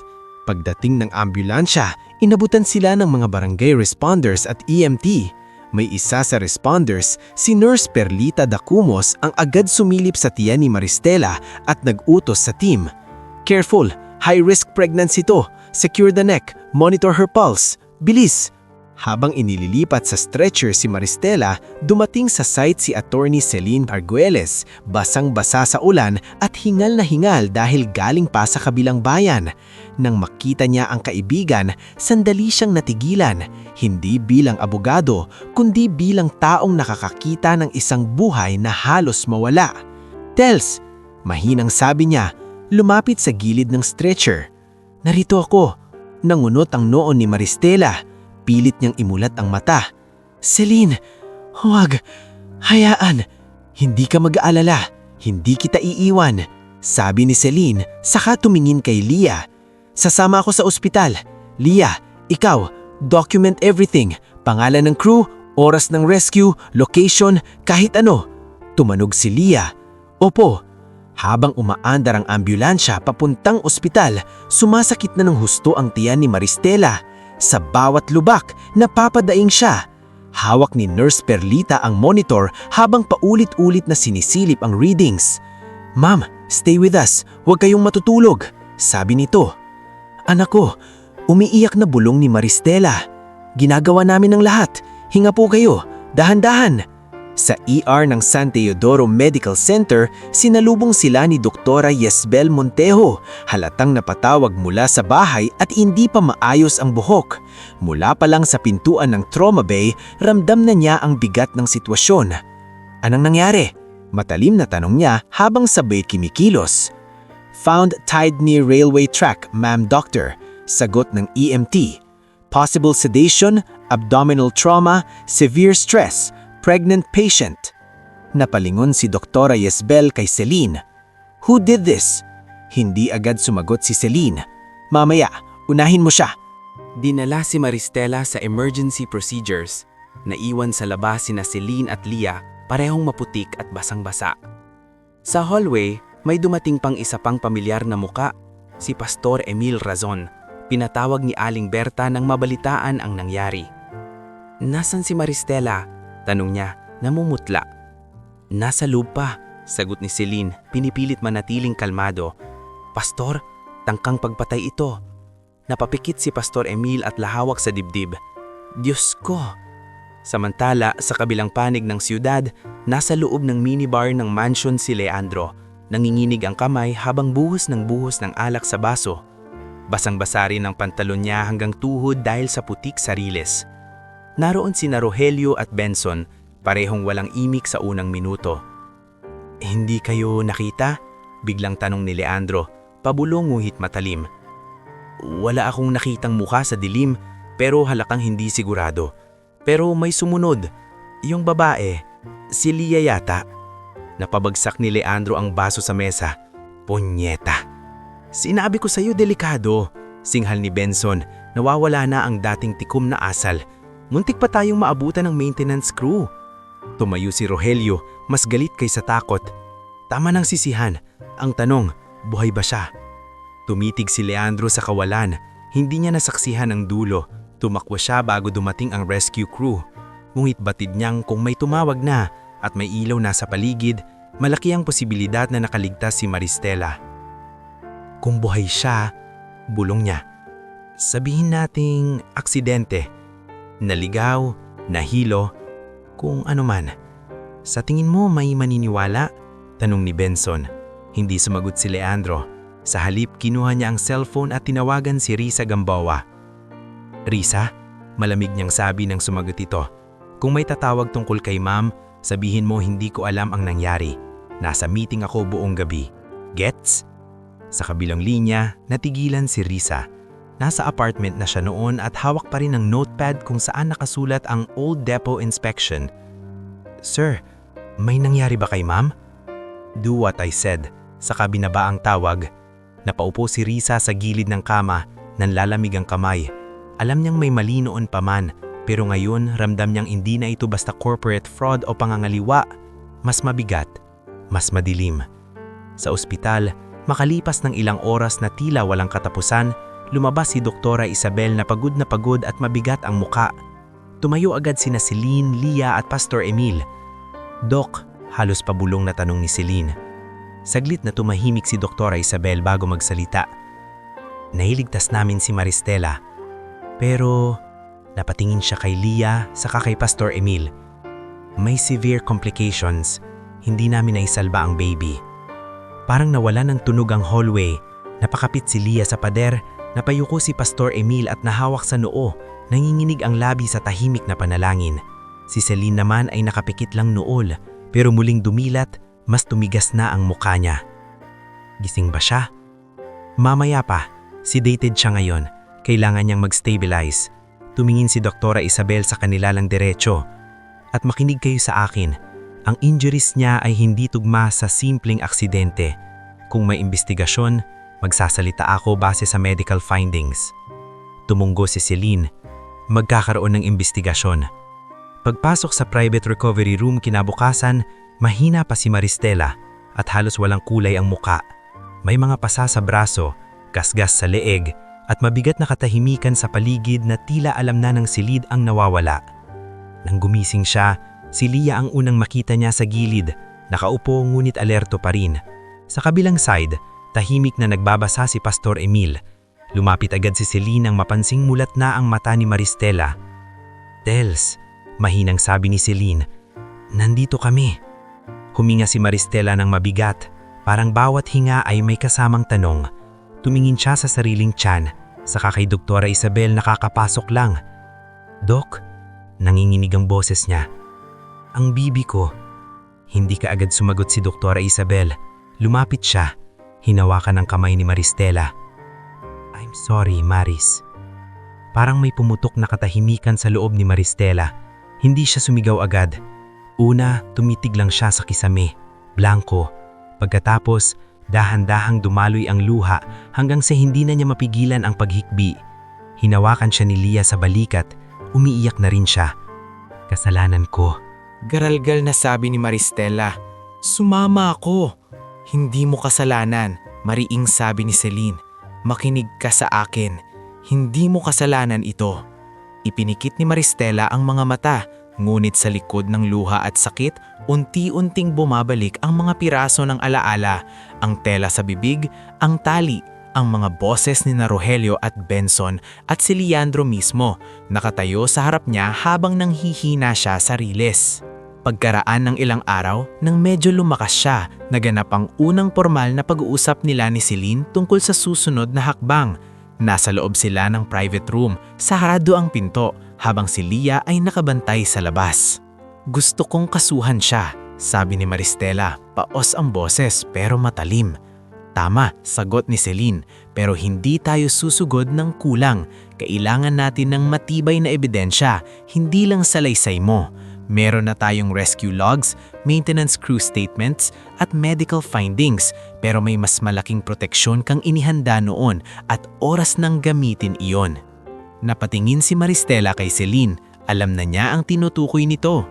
Pagdating ng ambulansya, inabutan sila ng mga barangay responders at EMT. May isa sa responders, si Nurse Perlita Dacumos, ang agad sumilip sa tiyan ni Maristela at nag-utos sa team. "Careful, high-risk pregnancy to. Secure the neck, monitor her pulse. Bilis!" Habang inililipat sa stretcher si Maristela, dumating sa site si Attorney Celine Arguelles, basang-basa sa ulan at hingal na hingal dahil galing pa sa kabilang bayan. Nang makita niya ang kaibigan, sandali siyang natigilan, hindi bilang abogado, kundi bilang taong nakakakita ng isang buhay na halos mawala. "Tels," mahinang sabi niya, lumapit sa gilid ng stretcher. "Narito ako." Nangunot ang noo ni Maristela. Pilit niyang imulat ang mata. "Celine, huwag. Hayaan. Hindi ka mag-aalala. Hindi kita iiwan," sabi ni Celine, saka tumingin kay Lia. "Sasama ako sa ospital. Lia, ikaw, document everything. Pangalan ng crew, oras ng rescue, location, kahit ano." Tumanog si Lia. "Opo." Habang umaandar ang ambulansya papuntang ospital, sumasakit na ng husto ang tiyan ni Maristela. Sa bawat lubak, napapadaing siya. Hawak ni Nurse Perlita ang monitor habang paulit-ulit na sinisilip ang readings. "Ma'am, stay with us. Huwag kayong matutulog," sabi nito. "Anak ko," umiiyak na bulong ni Maristela. "Ginagawa namin ang lahat. Hinga po kayo. Dahan-dahan." Sa ER ng San Teodoro Medical Center, sinalubong sila ni Doktora Yesbel Montejo, halatang napatawag mula sa bahay at hindi pa maayos ang buhok. Mula pa lang sa pintuan ng trauma bay, ramdam na niya ang bigat ng sitwasyon. "Anong nangyari?" Matalim na tanong niya habang sabay kimikilos. "Found tied near railway track, ma'am doctor," sagot ng EMT. "Possible sedation, abdominal trauma, severe stress, pregnant patient." Napalingon si Doktora Yesbel kay Celine. "Who did this?" Hindi agad sumagot si Celine. "Mamaya, unahin mo siya." Dinala si Maristela sa emergency procedures. Naiwan sa labas sina Celine at Lia, parehong maputik at basang-basa. Sa hallway, may dumating pang isa pang pamilyar na muka, si Pastor Emil Razon. Pinatawag ni Aling Berta nang mabalitaan ang nangyari. "Nasaan si Maristela?" tanong niya, namumutla. "Nasa loob pa," sagot ni Celine, pinipilit manatiling kalmado. "Pastor, tangkang pagpatay ito." Napapikit si Pastor Emil at lahawak sa dibdib. "Diyos ko!" Samantala, sa kabilang panig ng siyudad, nasa loob ng minibar ng mansion si Leandro. Nanginginig ang kamay habang buhos ng alak sa baso. Basang-basa rin ang pantalon niya hanggang tuhod dahil sa putik sa riles. Naroon sina Rogelio at Benson, parehong walang imik sa unang minuto. "Hindi kayo nakita?" biglang tanong ni Leandro, pabulong nguhit matalim. "Wala akong nakitang mukha sa dilim, pero halakang hindi sigurado. Pero may sumunod, yung babae, si Lia yata." Napabagsak ni Leandro ang baso sa mesa. "Punyeta!" Sinabi ko sa'yo delikado. Singhal ni Benson, nawawala na ang dating tikom na asal. Muntik pa tayong maabutan ng maintenance crew. Tumayo si Rogelio, mas galit kaysa takot. Tama ng sisihan. Ang tanong, buhay ba siya? Tumitig si Leandro sa kawalan. Hindi niya nasaksihan ang dulo. Tumakbo siya bago dumating ang rescue crew. Ngunit batid niyang kung may tumawag na at may ilaw na sa paligid, malaki ang posibilidad na nakaligtas si Maristela. Kung buhay siya, bulong niya. Sabihin nating aksidente. Naligaw, nahilo, kung ano man. Sa tingin mo may maniniwala? Tanong ni Benson. Hindi sumagot si Leandro. Sa halip kinuha niya ang cellphone at tinawagan si Risa Gamboa. Risa, malamig niyang sabi nang sumagot ito. Kung may tatawag tungkol kay ma'am, sabihin mo hindi ko alam ang nangyari. Nasa meeting ako buong gabi. Gets? Sa kabilang linya, natigilan si Risa. Nasa apartment na siya noon at hawak pa rin ang notepad kung saan nakasulat ang Old Depot Inspection. Sir, may nangyari ba kay ma'am? Do what I said. Sa kabinaba ang tawag. Napaupo si Risa sa gilid ng kama, nanlalamig ang kamay. Alam niyang may mali noon pa man, pero ngayon ramdam niyang hindi na ito basta corporate fraud o pangangaliwa. Mas mabigat, mas madilim. Sa ospital, makalipas ng ilang oras na tila walang katapusan, lumabas si Doktora Isabel na pagod at mabigat ang muka. Tumayo agad sina Celine, Lia at Pastor Emil. Dok, halos pabulong na tanong ni Celine. Saglit na tumahimik si Doktora Isabel bago magsalita. Nailigtas namin si Maristela. Pero napatingin siya kay Lia saka kay Pastor Emil. May severe complications. Hindi namin naisalba ang baby. Parang nawala ng tunog ang hallway. Napakapit si Lia sa pader. Napayuko si Pastor Emil at nahawak sa noo. Nanginginig ang labi sa tahimik na panalangin. Si Celine naman ay nakapikit lang nool. Pero muling dumilat, mas tumigas na ang mukha niya. Gising ba siya? Mamaya pa. Sedated siya ngayon. Kailangan niyang mag-stabilize. Tumingin si Doktora Isabel sa kanila lang diretso. At makinig kayo sa akin. Ang injuries niya ay hindi tugma sa simpleng aksidente. Kung may investigasyon, magsasalita ako base sa medical findings. Tumunggo si Celine. Magkakaroon ng investigasyon. Pagpasok sa private recovery room kinabukasan, mahina pa si Maristela at halos walang kulay ang muka. May mga pasa sa braso, gasgas sa leeg at mabigat na katahimikan sa paligid na tila alam na ng silid ang nawawala. Nang gumising siya, si Lia ang unang makita niya sa gilid, nakaupo ngunit alerto pa rin. Sa kabilang side, tahimik na nagbabasa si Pastor Emil. Lumapit agad si Celine nang mapansing mulat na ang mata ni Maristela. Tels, mahinang sabi ni Celine, nandito kami. Huminga si Maristela ng mabigat, parang bawat hinga ay may kasamang tanong. Tumingin siya sa sariling tiyan, saka kay Doktora Isabel nakakapasok lang. Dok, nanginginig ang boses niya. Ang bibi ko. Hindi ka agad sumagot si Doktora Isabel. Lumapit siya, hinawakan ang kamay ni Maristela. I'm sorry, Maris. Parang may pumutok na katahimikan sa loob ni Maristela. Hindi siya sumigaw agad. Una, tumitig lang siya sa kisame, blanko. Pagkatapos, dahan-dahang dumaloy ang luha hanggang sa hindi na niya mapigilan ang paghikbi. Hinawakan siya ni Lia sa balikat, umiiyak na rin siya. Kasalanan ko. Garalgal na sabi ni Maristela. Sumama ako. Hindi mo kasalanan, mariing sabi ni Celine. Makinig ka sa akin. Hindi mo kasalanan ito. Ipinikit ni Maristela ang mga mata. Ngunit sa likod ng luha at sakit, unti-unting bumabalik ang mga piraso ng alaala, ang tela sa bibig, ang tali, ang mga boses ni Rogelio at Benson at si Leandro mismo, nakatayo sa harap niya habang nanghihina siya sa riles. Pagkaraan ng ilang araw, nang medyo lumakas siya, naganap ang unang formal na pag-uusap nila ni Celine tungkol sa susunod na hakbang. Nasa loob sila ng private room, sarado ang pinto, habang si Lia ay nakabantay sa labas. Gusto kong kasuhan siya, sabi ni Maristela, paos ang boses pero matalim. Tama, sagot ni Celine, pero hindi tayo susugod ng kulang. Kailangan natin ng matibay na ebidensya, hindi lang salaysay mo. Meron na tayong rescue logs, maintenance crew statements, at medical findings, pero may mas malaking proteksyon kang inihanda noon at oras nang gamitin iyon. Napatingin si Maristela kay Celine, alam na niya ang tinutukoy nito.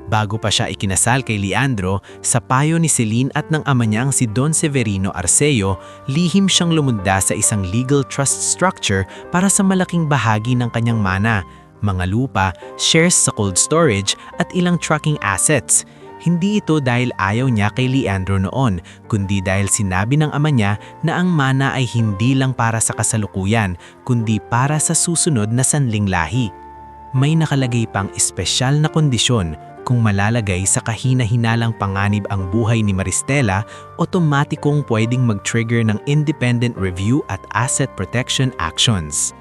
Bago pa siya ikinasal kay Leandro, sa payo ni Celine at ng ama niyang si Don Severino Arceo, lihim siyang lumunda sa isang legal trust structure para sa malaking bahagi ng kanyang mana, mga lupa, shares sa cold storage at ilang trucking assets. Hindi ito dahil ayaw niya kay Leandro noon, kundi dahil sinabi ng ama niya na ang mana ay hindi lang para sa kasalukuyan, kundi para sa susunod na sanling lahi. May nakalagay pang espesyal na kondisyon. Kung malalagay sa kahina-hinalang panganib ang buhay ni Maristela, otomatikong pwedeng mag-trigger ng independent review at asset protection actions.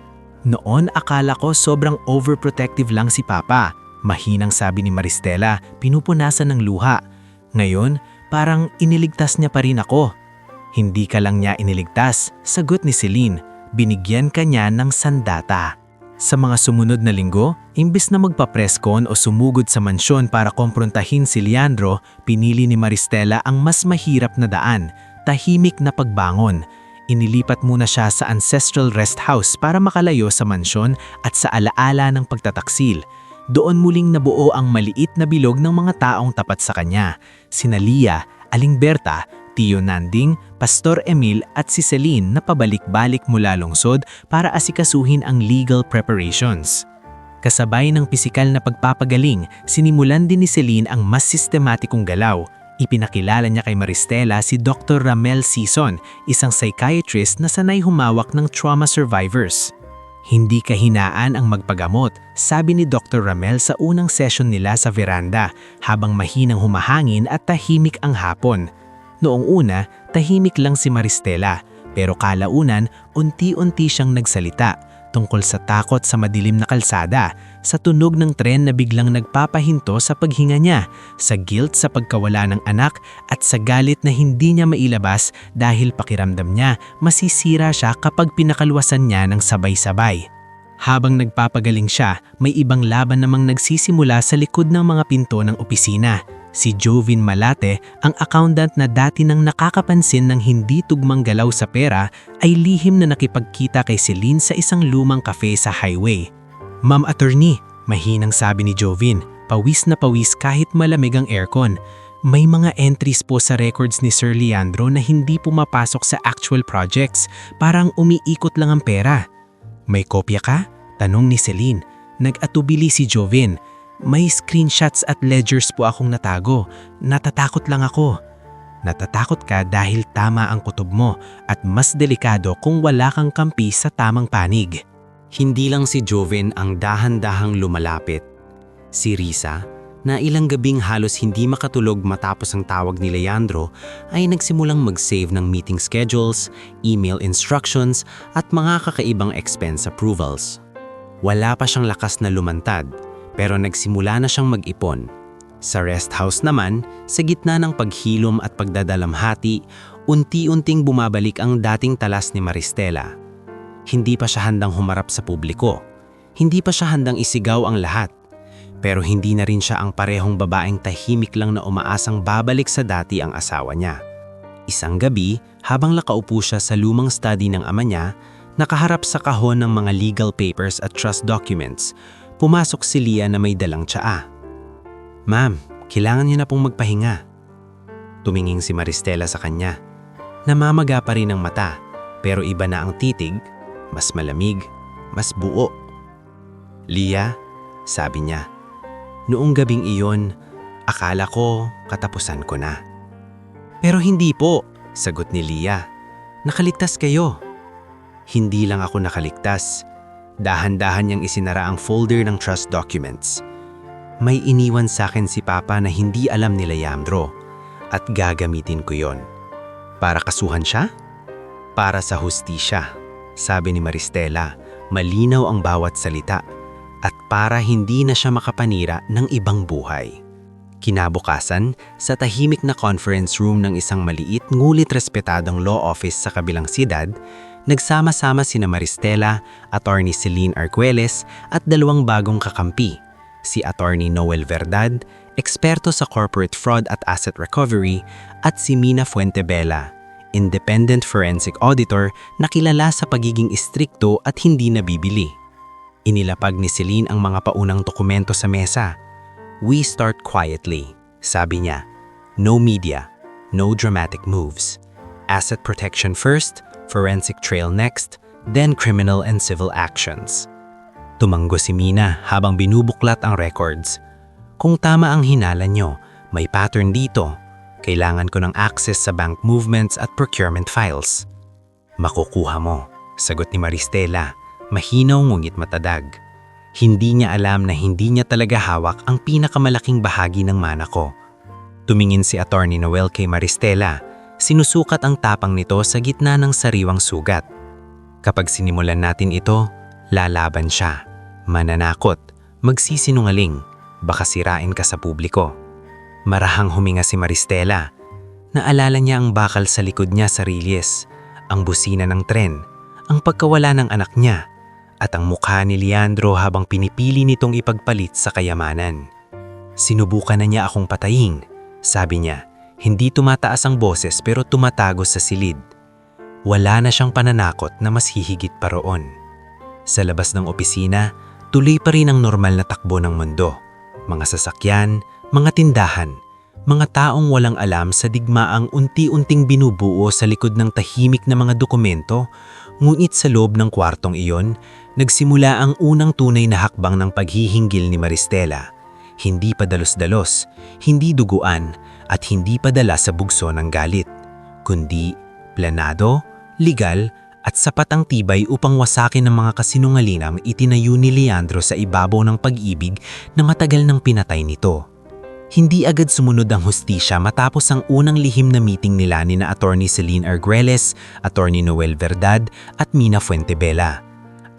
Noon akala ko sobrang overprotective lang si Papa. Mahinang sabi ni Maristela, pinupunasan ng luha. Ngayon, parang iniligtas niya pa rin ako. Hindi ka lang niya iniligtas, sagot ni Celine. Binigyan ka niya ng sandata. Sa mga sumunod na linggo, imbes na magpa-presscon o sumugod sa mansyon para komprontahin si Leandro, pinili ni Maristela ang mas mahirap na daan, tahimik na pagbangon. Inilipat muna siya sa ancestral rest house para makalayo sa mansyon at sa alaala ng pagtataksil. Doon muling nabuo ang maliit na bilog ng mga taong tapat sa kanya, sina Lia, Aling Berta, Tio Nanding, Pastor Emil at si Celine na pabalik-balik mula lungsod para asikasuhin ang legal preparations. Kasabay ng pisikal na pagpapagaling, sinimulan din ni Celine ang mas sistematikong galaw. Ipinakilala niya kay Maristela si Dr. Ramel Sison, isang psychiatrist na sanay humawak ng trauma survivors. Hindi kahinaan ang magpagamot, sabi ni Dr. Ramel sa unang session nila sa veranda, habang mahinang humahangin at tahimik ang hapon. Noong una, tahimik lang si Maristela, pero kalaunan, unti-unti siyang nagsalita tungkol sa takot sa madilim na kalsada, sa tunog ng tren na biglang nagpapahinto sa paghinga niya, sa guilt sa pagkawala ng anak at sa galit na hindi niya mailabas dahil pakiramdam niya masisira siya kapag pinakalwasan niya ng sabay-sabay. Habang nagpapagaling siya, may ibang laban namang nagsisimula sa likod ng mga pinto ng opisina. Si Jovin Malate, ang accountant na dati nang nakakapansin ng hindi tugmang galaw sa pera, ay lihim na nakipagkita kay Celine sa isang lumang cafe sa highway. "Ma'am Attorney," mahinang sabi ni Jovin, pawis na pawis kahit malamig ang aircon. "May mga entries po sa records ni Sir Leandro na hindi pumapasok sa actual projects, parang umiikot lang ang pera." "May kopya ka?" tanong ni Celine. Nag-atubili si Jovin. "May screenshots at ledgers po akong natago. Natatakot lang ako." Natatakot ka dahil tama ang kutob mo at mas delikado kung wala kang kampi sa tamang panig. Hindi lang si Jovin ang dahan-dahang lumalapit. Si Risa, na ilang gabing halos hindi makatulog matapos ang tawag ni Leandro, ay nagsimulang mag-save ng meeting schedules, email instructions at mga kakaibang expense approvals. Wala pa siyang lakas na lumantad, pero nagsimula na siyang mag-ipon. Sa rest house naman, sa gitna ng paghilom at pagdadalamhati, unti-unting bumabalik ang dating talas ni Maristela. Hindi pa siya handang humarap sa publiko. Hindi pa siya handang isigaw ang lahat. Pero hindi na rin siya ang parehong babaeng tahimik lang na umaasang babalik sa dati ang asawa niya. Isang gabi, habang nakaupo siya sa lumang study ng ama niya, nakaharap sa kahon ng mga legal papers at trust documents, pumasok si Lia na may dalang tsaa. "Ma'am, kailangan niyo na pong magpahinga." Tumingin si Maristela sa kanya. Namamaga pa rin ang mata, pero iba na ang titig, mas malamig, mas buo. "Lia," sabi niya, "noong gabing iyon, akala ko katapusan ko na." "Pero hindi po," sagot ni Lia. "Nakaligtas kayo." "Hindi lang ako nakaligtas." Dahan-dahan niyang isinara ang folder ng trust documents. "May iniwan sa akin si Papa na hindi alam ni Leandro at gagamitin ko yon. Para kasuhan siya? Para sa hustisya," sabi ni Maristela, malinaw ang bawat salita, "at para hindi na siya makapanira ng ibang buhay." Kinabukasan, sa tahimik na conference room ng isang maliit ngulit respetadong law office sa kabilang siyudad, nagsama-sama sina Maristela, Attorney Celine Arqueles at dalawang bagong kakampi, si Attorney Noel Verdad, eksperto sa corporate fraud at asset recovery, at si Mina Fuentebella, independent forensic auditor na kilala sa pagiging istrikto at hindi nabibili. Inilapag ni Celine ang mga paunang dokumento sa mesa. "We start quietly," sabi niya. "No media, no dramatic moves. Asset protection first, forensic trail next, then criminal and civil actions." Tumanggo si Mina habang binubuklat ang records. "Kung tama ang hinala nyo, may pattern dito. Kailangan ko ng access sa bank movements at procurement files." "Makukuha mo," sagot ni Maristela, mahinaw ngunit matadag. Hindi niya alam na hindi niya talaga hawak ang pinakamalaking bahagi ng mana ko. Tumingin si Attorney Noel kay Maristela, sinusukat ang tapang nito sa gitna ng sariwang sugat. "Kapag sinimulan natin ito, lalaban siya, mananakot, magsisinungaling, baka sirain ka sa publiko." Marahang huminga si Maristela. Naalala niya ang bakal sa likod niya sa rilyes, ang busina ng tren, ang pagkawala ng anak niya, at ang mukha ni Leandro habang pinipili nitong ipagpalit sa kayamanan. "Sinubukan na niya akong patayin," sabi niya. Hindi tumataas ang boses pero tumatago sa silid. Wala na siyang pananakot na mas hihigit pa roon. Sa labas ng opisina, tuloy pa rin ang normal na takbo ng mundo. Mga sasakyan, mga tindahan, mga taong walang alam sa digmaang unti-unting binubuo sa likod ng tahimik na mga dokumento, ngunit sa loob ng kwartong iyon, nagsimula ang unang tunay na hakbang ng paghihinggil ni Maristela. Hindi pa dalos-dalos, hindi duguan, at hindi padala sa bugso ng galit, kundi planado, legal, at sapat ang tibay upang wasakin ng mga kasinungalingang itinayo ni Leandro sa ibabaw ng pag-ibig na matagal nang pinatay nito. Hindi agad sumunod ang hustisya matapos ang unang lihim na meeting nila ni na Attorney Celine Arguelles, Attorney Noel Verdad at Mina Fuentebella.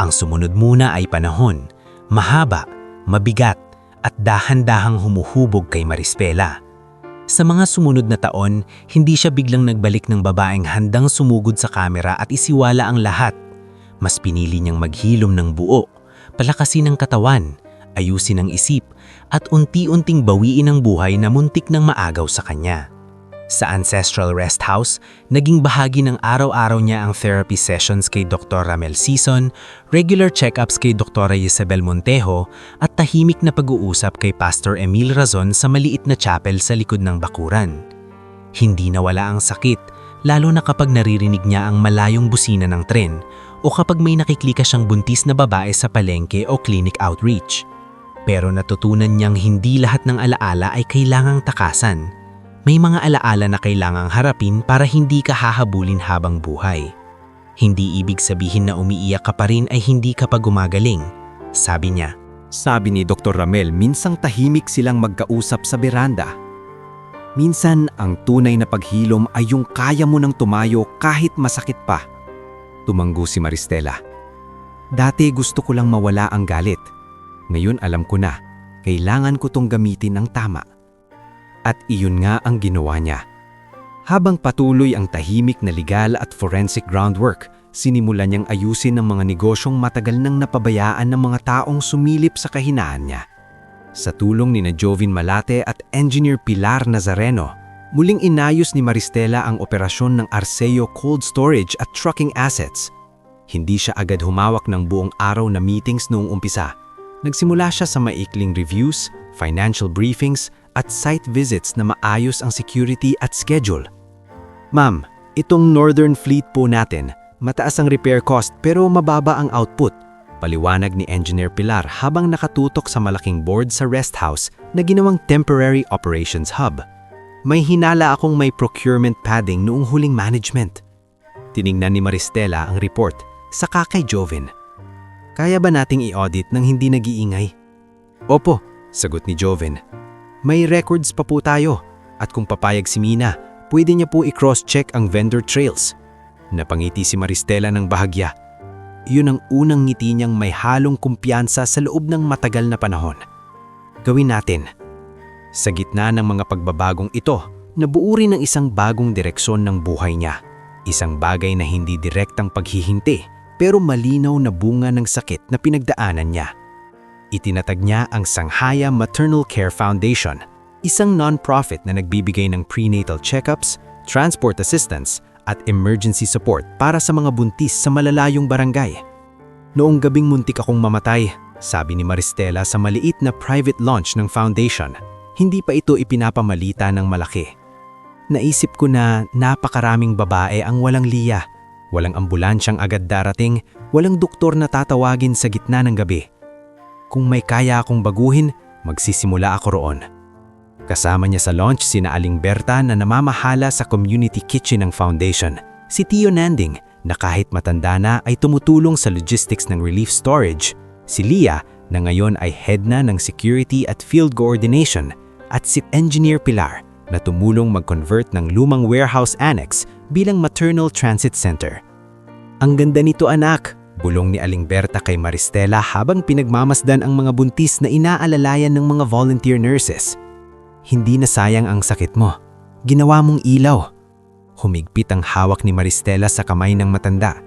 Ang sumunod muna ay panahon, mahaba, mabigat, at dahan-dahang humuhubog kay Maristela. Sa mga sumunod na taon, hindi siya biglang nagbalik ng babaeng handang sumugod sa kamera at isiwala ang lahat. Mas pinili niyang maghilom ng buo, palakasin ang katawan, ayusin ang isip, at unti-unting bawiin ang buhay na muntik ng maagaw sa kanya. Sa Ancestral Rest House, naging bahagi ng araw-araw niya ang therapy sessions kay Dr. Ramel Sison, regular check-ups kay Dr. Isabel Montejo, at tahimik na pag-uusap kay Pastor Emil Razon sa maliit na chapel sa likod ng bakuran. Hindi nawala ang sakit, lalo na kapag naririnig niya ang malayong busina ng tren o kapag may nakiklika siyang buntis na babae sa palengke o clinic outreach. Pero natutunan niyang hindi lahat ng alaala ay kailangang takasan. May mga alaala na kailangang harapin para hindi ka hahabulin habang buhay. Hindi ibig sabihin na umiiyak ka pa rin ay hindi ka pa gumagaling, sabi niya. Sabi ni Dr. Ramel, minsang tahimik silang magkausap sa beranda. Minsan, ang tunay na paghilom ay yung kaya mo nang tumayo kahit masakit pa. Tumanggo si Maristela. Dati gusto ko lang mawala ang galit. Ngayon alam ko na, kailangan ko tong gamitin ng tama. At iyon nga ang ginawa niya. Habang patuloy ang tahimik na legal at forensic groundwork, sinimulan niyang ayusin ang mga negosyong matagal nang napabayaan ng mga taong sumilip sa kahinaan niya. Sa tulong ni Jovin Malate at Engineer Pilar Nazareno, muling inayos ni Maristela ang operasyon ng Arceo Cold Storage at Trucking Assets. Hindi siya agad humawak ng buong araw na meetings noong umpisa. Nagsimula siya sa maikling reviews, financial briefings, at site visits na maayos ang security at schedule. "Ma'am, itong Northern Fleet po natin, mataas ang repair cost pero mababa ang output," paliwanag ni Engineer Pilar habang nakatutok sa malaking board sa rest house na ginawang temporary operations hub. "May hinala akong may procurement padding noong huling management." Tiningnan ni Maristela ang report, saka kay Jovin. "Kaya ba nating i-audit nang hindi nag-iingay?" "Opo," sagot ni Jovin. "May records pa po tayo, at kung papayag si Mina, pwede niya po i-cross-check ang vendor trails." Napangiti si Maristela ng bahagya. Iyon ang unang ngiti niyang may halong kumpiyansa sa loob ng matagal na panahon. "Gawin natin." Sa gitna ng mga pagbabagong ito, nabuo rin ang isang bagong direksyon ng buhay niya. Isang bagay na hindi direktang paghihinti, pero malinaw na bunga ng sakit na pinagdaanan niya. Itinatag niya ang Sanghaya Maternal Care Foundation, isang non-profit na nagbibigay ng prenatal checkups, transport assistance, at emergency support para sa mga buntis sa malalayong barangay. Noong gabing muntik akong mamatay, sabi ni Maristela sa maliit na private launch ng foundation, hindi pa ito ipinapamalita ng malaki. Naisip ko na napakaraming babae ang walang liya, walang ambulansyang agad darating, walang doktor na tatawagin sa gitna ng gabi. Kung may kaya akong baguhin, magsisimula ako roon. Kasama niya sa launch sina Aling Berta na namamahala sa community kitchen ng foundation, si Tio Nanding na kahit matanda na ay tumutulong sa logistics ng relief storage, si Lia na ngayon ay head na ng security at field coordination, at si Engineer Pilar na tumulong mag-convert ng lumang warehouse annex bilang maternal transit center. Ang ganda nito anak, bulong ni Aling Berta kay Maristela habang pinagmamasdan ang mga buntis na inaalalayan ng mga volunteer nurses. Hindi na sayang ang sakit mo. Ginawa mong ilaw. Humigpit ang hawak ni Maristela sa kamay ng matanda.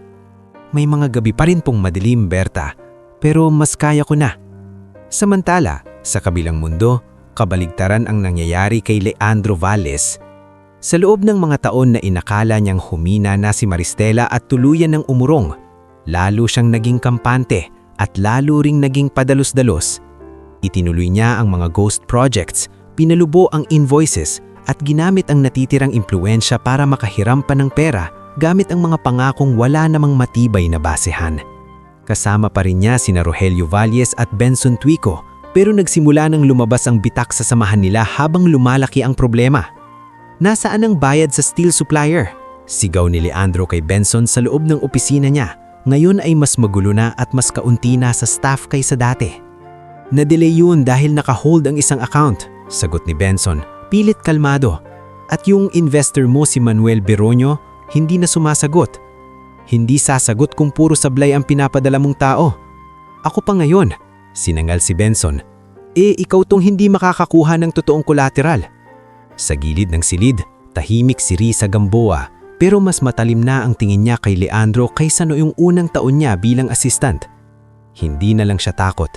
May mga gabi pa rin pong madilim, Berta, pero mas kaya ko na. Samantala, sa kabilang mundo, kabaligtaran ang nangyayari kay Leandro Valles. Sa loob ng mga taon na inakala niyang humina na si Maristela at tuluyan ng umurong, lalo siyang naging kampante at lalo ring naging padalos-dalos. Itinuloy niya ang mga ghost projects, pinalubo ang invoices at ginamit ang natitirang impluensya para makahiram pa ng pera gamit ang mga pangakong wala namang matibay na basehan. Kasama pa rin niya sina Rogelio Valles at Benson Tuico, pero nagsimula nang lumabas ang bitak sa samahan nila habang lumalaki ang problema. Nasaan ang bayad sa steel supplier? Sigaw ni Leandro kay Benson sa loob ng opisina niya. Ngayon ay mas magulo na at mas kaunti na sa staff kaysa dati. Na-delay yun dahil naka-hold ang isang account, sagot ni Benson, pilit kalmado. At yung investor mo si Manuel Beronio, hindi na sumasagot. Hindi sasagot kung puro sablay ang pinapadala mong tao. Ako pa ngayon, sinangal si Benson. Ikaw tong hindi makakakuha ng totoong collateral. Sa gilid ng silid, tahimik si Risa Gamboa, pero mas matalim na ang tingin niya kay Leandro kaysa noong unang taon niya bilang assistant. Hindi na lang siya takot.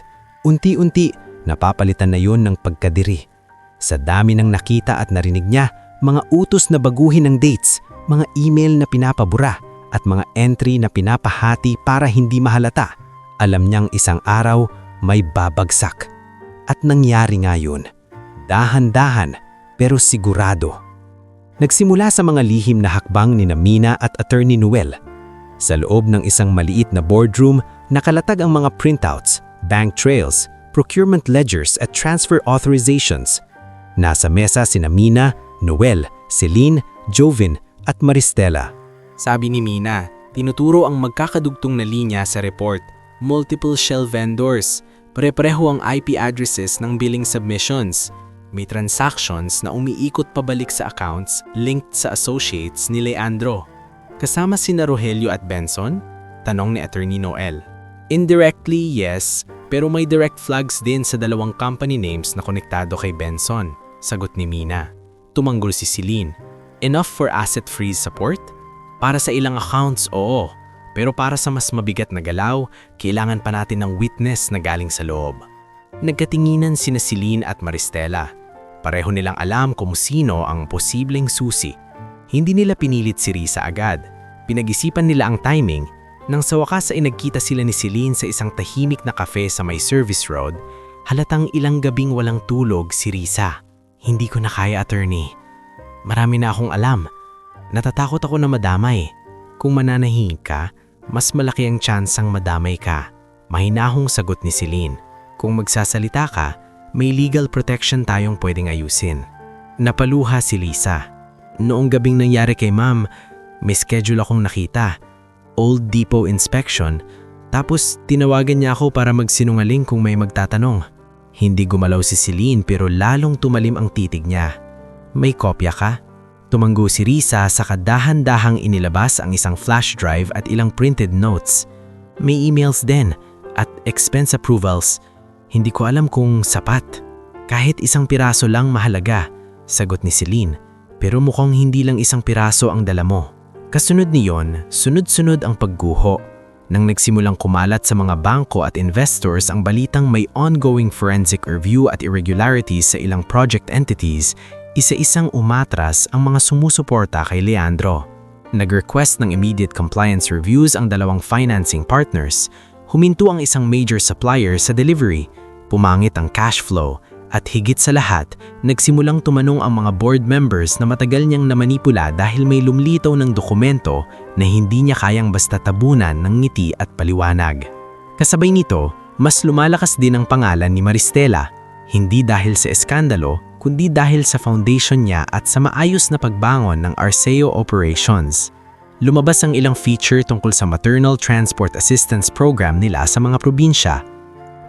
Unti-unti, napapalitan na yon ng pagkadiri. Sa dami ng nakita at narinig niya, mga utos na baguhin ng dates, mga email na pinapabura, at mga entry na pinapahati para hindi mahalata. Alam niyang isang araw may babagsak. At nangyari nga yun. Dahan-dahan, pero sigurado. Nagsimula sa mga lihim na hakbang ni Mina at Attorney Noel. Sa loob ng isang maliit na boardroom, nakalatag ang mga printouts, bank trails, procurement ledgers at transfer authorizations. Nasa mesa sina Mina, Noel, Celine, Jovin at Maristela. Sabi ni Mina, tinuturo ang magkakadugtong na linya sa report, multiple shell vendors, pare-pareho ang IP addresses ng billing submissions. May transactions na umiikot pabalik sa accounts linked sa associates ni Leandro. Kasama sina Rogelio at Benson? Tanong ni Attorney Noel. Indirectly, yes, pero may direct flags din sa dalawang company names na konektado kay Benson, sagot ni Mina. Tumanggol si Celine. Enough for asset freeze support? Para sa ilang accounts, oo. Pero para sa mas mabigat na galaw, kailangan pa natin ng witness na galing sa loob. Nagkatinginan sina Celine at Maristela. Pareho nilang alam kung sino ang posibleng susi. Hindi nila pinilit si Risa agad. Pinag-isipan nila ang timing. Nang sa wakas ay nagkita sila ni Celine sa isang tahimik na cafe sa may service road, halatang ilang gabing walang tulog si Risa. Hindi ko na kaya, attorney. Marami na akong alam. Natatakot ako na madamay. Kung mananahimik ka, mas malaki ang tsansang madamay ka. Mahinahong sagot ni Celine. Kung magsasalita ka, may legal protection tayong pwedeng ayusin. Napaluha si Lisa. Noong gabing nangyari kay ma'am, may schedule akong nakita. Old Depot inspection. Tapos tinawagan niya ako para magsinungaling kung may magtatanong. Hindi gumalaw si Celine pero lalong tumalim ang titig niya. May kopya ka? Tumanggo si Risa sa kadahan-dahang inilabas ang isang flash drive at ilang printed notes. May emails din at expense approvals. Hindi ko alam kung sapat. Kahit isang piraso lang mahalaga, sagot ni Celine. Pero mukhang hindi lang isang piraso ang dala mo. Kasunod niyon, sunod-sunod ang pagguho. Nang nagsimulang kumalat sa mga bangko at investors ang balitang may ongoing forensic review at irregularities sa ilang project entities, isa-isang umatras ang mga sumusuporta kay Leandro. Nag-request ng immediate compliance reviews ang dalawang financing partners, huminto ang isang major supplier sa delivery, pumangit ang cash flow, at higit sa lahat, nagsimulang tumanong ang mga board members na matagal niyang namanipula dahil may lumlitaw ng dokumento na hindi niya kayang basta tabunan ng ngiti at paliwanag. Kasabay nito, mas lumalakas din ang pangalan ni Maristela, hindi dahil sa eskandalo, kundi dahil sa foundation niya at sa maayos na pagbangon ng Arceo operations. Lumabas ang ilang feature tungkol sa maternal transport assistance program nila sa mga probinsya.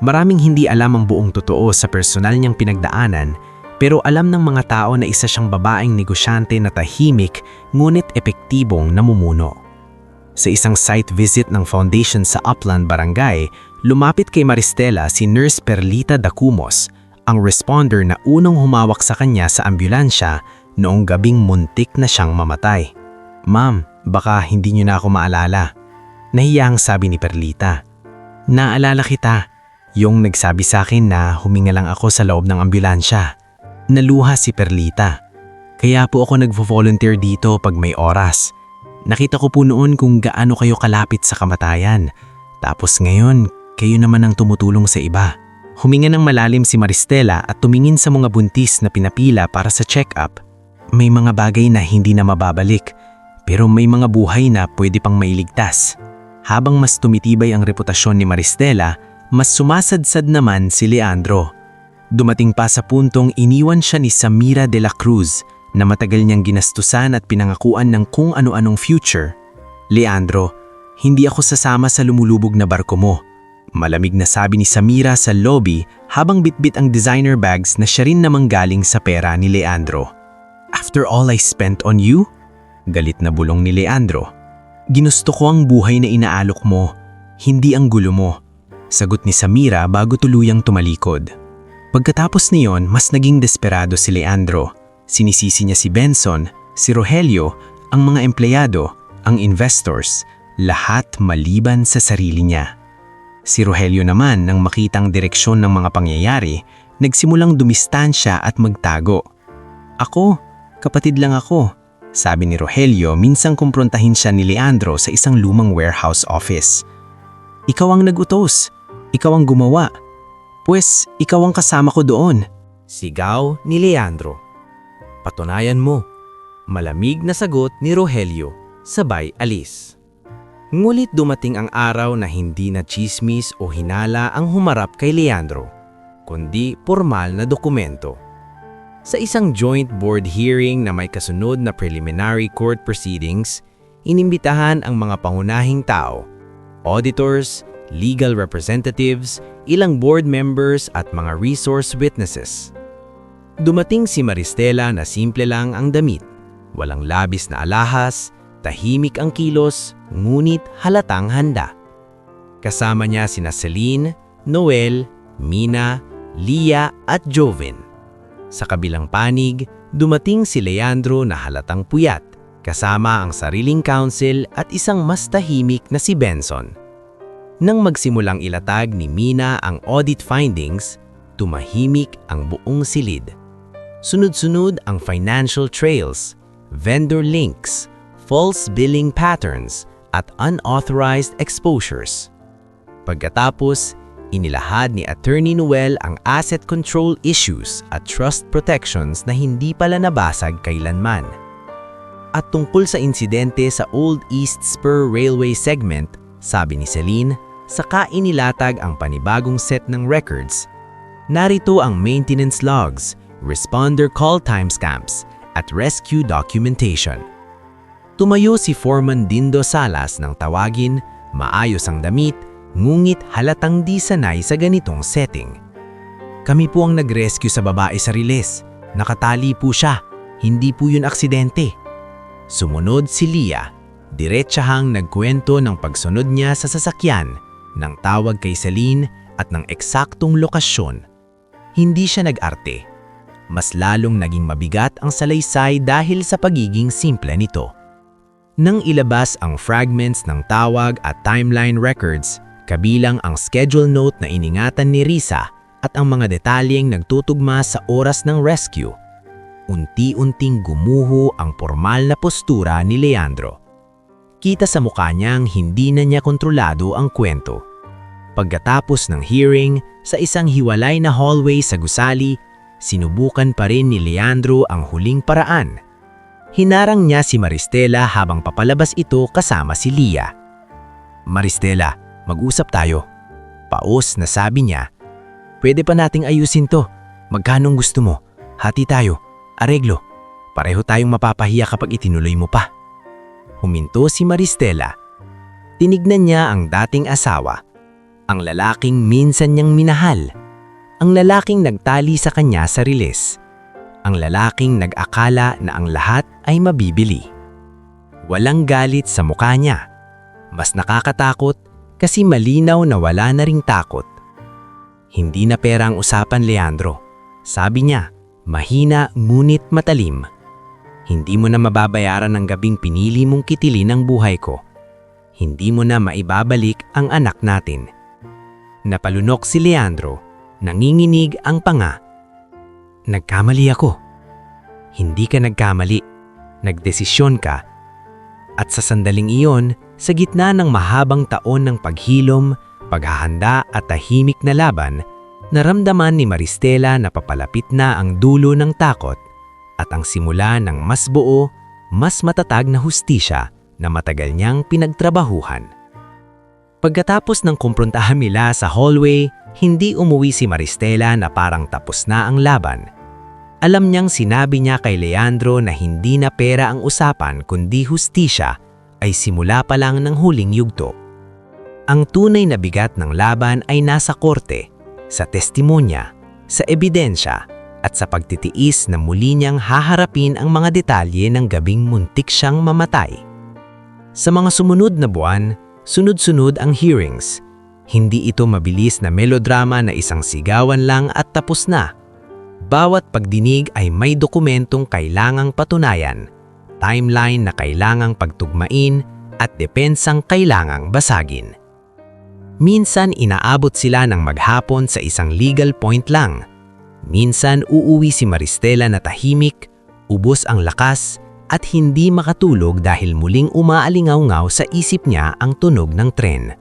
Maraming hindi alam ang buong totoo sa personal niyang pinagdaanan, pero alam ng mga tao na isa siyang babaeng negosyante na tahimik ngunit epektibong namumuno. Sa isang site visit ng foundation sa Upland Barangay, lumapit kay Maristela si Nurse Perlita Dacumos, ang responder na unang humawak sa kanya sa ambulansya noong gabing muntik na siyang mamatay. "Ma'am, baka hindi niyo na ako maalala." Nahiyang sabi ni Perlita. "Naalala kita. Yung nagsabi sa akin na huminga lang ako sa loob ng ambulansya." Naluha si Perlita. "Kaya po ako nagvo-volunteer dito pag may oras. Nakita ko po noon kung gaano kayo kalapit sa kamatayan. Tapos ngayon, kayo naman ang tumutulong sa iba." Huminga ng malalim si Maristela at tumingin sa mga buntis na pinapila para sa check-up. May mga bagay na hindi na mababalik, pero may mga buhay na pwede pang mailigtas. Habang mas tumitibay ang reputasyon ni Maristela, mas sumasadsad naman si Leandro. Dumating pa sa puntong iniwan siya ni Samira de la Cruz na matagal niyang ginastusan at pinangakuan ng kung ano-anong future. "Leandro, hindi ako sasama sa lumulubog na barko mo." Malamig na sabi ni Samira sa lobby habang bitbit ang designer bags na siya rin namang galing sa pera ni Leandro. "After all I spent on you?" Galit na bulong ni Leandro. "Ginusto ko ang buhay na inaalok mo, hindi ang gulo mo." Sagot ni Samira bago tuluyang tumalikod. Pagkatapos niyon, mas naging desperado si Leandro. Sinisisi niya si Benson, si Rogelio, ang mga empleyado, ang investors, lahat maliban sa sarili niya. Si Rogelio naman, nang makitang direksyon ng mga pangyayari, nagsimulang dumistansya at magtago. "Ako, kapatid lang ako," sabi ni Rogelio minsang kumprontahin siya ni Leandro sa isang lumang warehouse office. "Ikaw ang nagutos. Ikaw ang gumawa. Pues, ikaw ang kasama ko doon." Sigaw ni Leandro. "Patunayan mo." Malamig na sagot ni Rogelio, sabay alis. Ngulit dumating ang araw na hindi na chismis o hinala ang humarap kay Leandro, kundi formal na dokumento. Sa isang joint board hearing na may kasunod na preliminary court proceedings, inimbitahan ang mga pangunahing tao, auditors, legal representatives, ilang board members at mga resource witnesses. Dumating si Maristela na simple lang ang damit, walang labis na alahas, tahimik ang kilos, ngunit halatang handa. Kasama niya sina Celine, Noel, Mina, Lia at Joven. Sa kabilang panig, dumating si Leandro na halatang puyat, kasama ang sariling counsel at isang mas tahimik na si Benson. Nang magsimulang ilatag ni Mina ang audit findings, tumahimik ang buong silid. Sunod-sunod ang financial trails, vendor links, false billing patterns, at unauthorized exposures. Pagkatapos, inilahad ni Attorney Noel ang asset control issues at trust protections na hindi pala nabasag kailanman. At tungkol sa insidente sa Old East Spur Railway segment, sabi ni Celine, saka inilatag ang panibagong set ng records. Narito ang maintenance logs, responder call timestamps, at rescue documentation. Tumayo si Foreman Dindo Salas nang tawagin, maayos ang damit, ngunit halatang di sanay sa ganitong setting. "Kami po ang nag-rescue sa babae sa riles. Nakatali po siya, hindi po yun aksidente." Sumunod si Lia, diretsahang nagkwento ng pagsunod niya sa sasakyan, ng tawag kay Celine at ng eksaktong lokasyon. Hindi siya nag-arte. Mas lalong naging mabigat ang salaysay dahil sa pagiging simple nito. Nang ilabas ang fragments ng tawag at timeline records, kabilang ang schedule note na iningatan ni Risa at ang mga detalyeng nagtutugma sa oras ng rescue, unti-unting gumuho ang formal na postura ni Leandro. Kita sa mukha niyang hindi na niya kontrolado ang kwento. Pagkatapos ng hearing, sa isang hiwalay na hallway sa gusali, sinubukan pa rin ni Leandro ang huling paraan. Hinarang niya si Maristela habang papalabas ito kasama si Lia. "Maristela, mag-usap tayo." Paos na sabi niya. "Pwede pa nating ayusin to. Magkanong gusto mo? Hati tayo. Areglo. Pareho tayong mapapahiya kapag itinuloy mo pa." Huminto si Maristela. Tinignan niya ang dating asawa. Ang lalaking minsan niyang minahal. Ang lalaking nagtali sa kanya sa riles. Ang lalaking nag-akala na ang lahat ay mabibili. Walang galit sa mukha niya. Mas nakakatakot kasi malinaw na wala na ring takot. "Hindi na pera ang usapan, Leandro," sabi niya, mahina ngunit matalim. "Hindi mo na mababayaran ang gabing pinili mong kitilin ang buhay ko. Hindi mo na maibabalik ang anak natin." Napalunok si Leandro, nanginginig ang panga. "Nagkamali ako." "Hindi ka nagkamali. Nagdesisyon ka." At sa sandaling iyon, sa gitna ng mahabang taon ng paghilom, paghahanda at tahimik na laban, naramdaman ni Maristela na papalapit na ang dulo ng takot at ang simula ng mas buo, mas matatag na hustisya na matagal niyang pinagtrabahuhan. Pagkatapos ng kumprontahan nila sa hallway, hindi umuwi si Maristela na parang tapos na ang laban. Alam niyang sinabi niya kay Leandro na hindi na pera ang usapan kundi hustisya ay simula pa lang ng huling yugto. Ang tunay na bigat ng laban ay nasa korte, sa testimonya, sa ebidensya, at sa pagtitiis na muli niyang haharapin ang mga detalye ng gabing muntik siyang mamatay. Sa mga sumunod na buwan, sunod-sunod ang hearings. Hindi ito mabilis na melodrama na isang sigawan lang at tapos na. Bawat pagdinig ay may dokumentong kailangang patunayan, timeline na kailangang pagtugmain, at depensang kailangang basagin. Minsan inaabot sila ng maghapon sa isang legal point lang. Minsan uuwi si Maristela na tahimik, ubos ang lakas, at hindi makatulog dahil muling umaalingaw-ngaw sa isip niya ang tunog ng tren.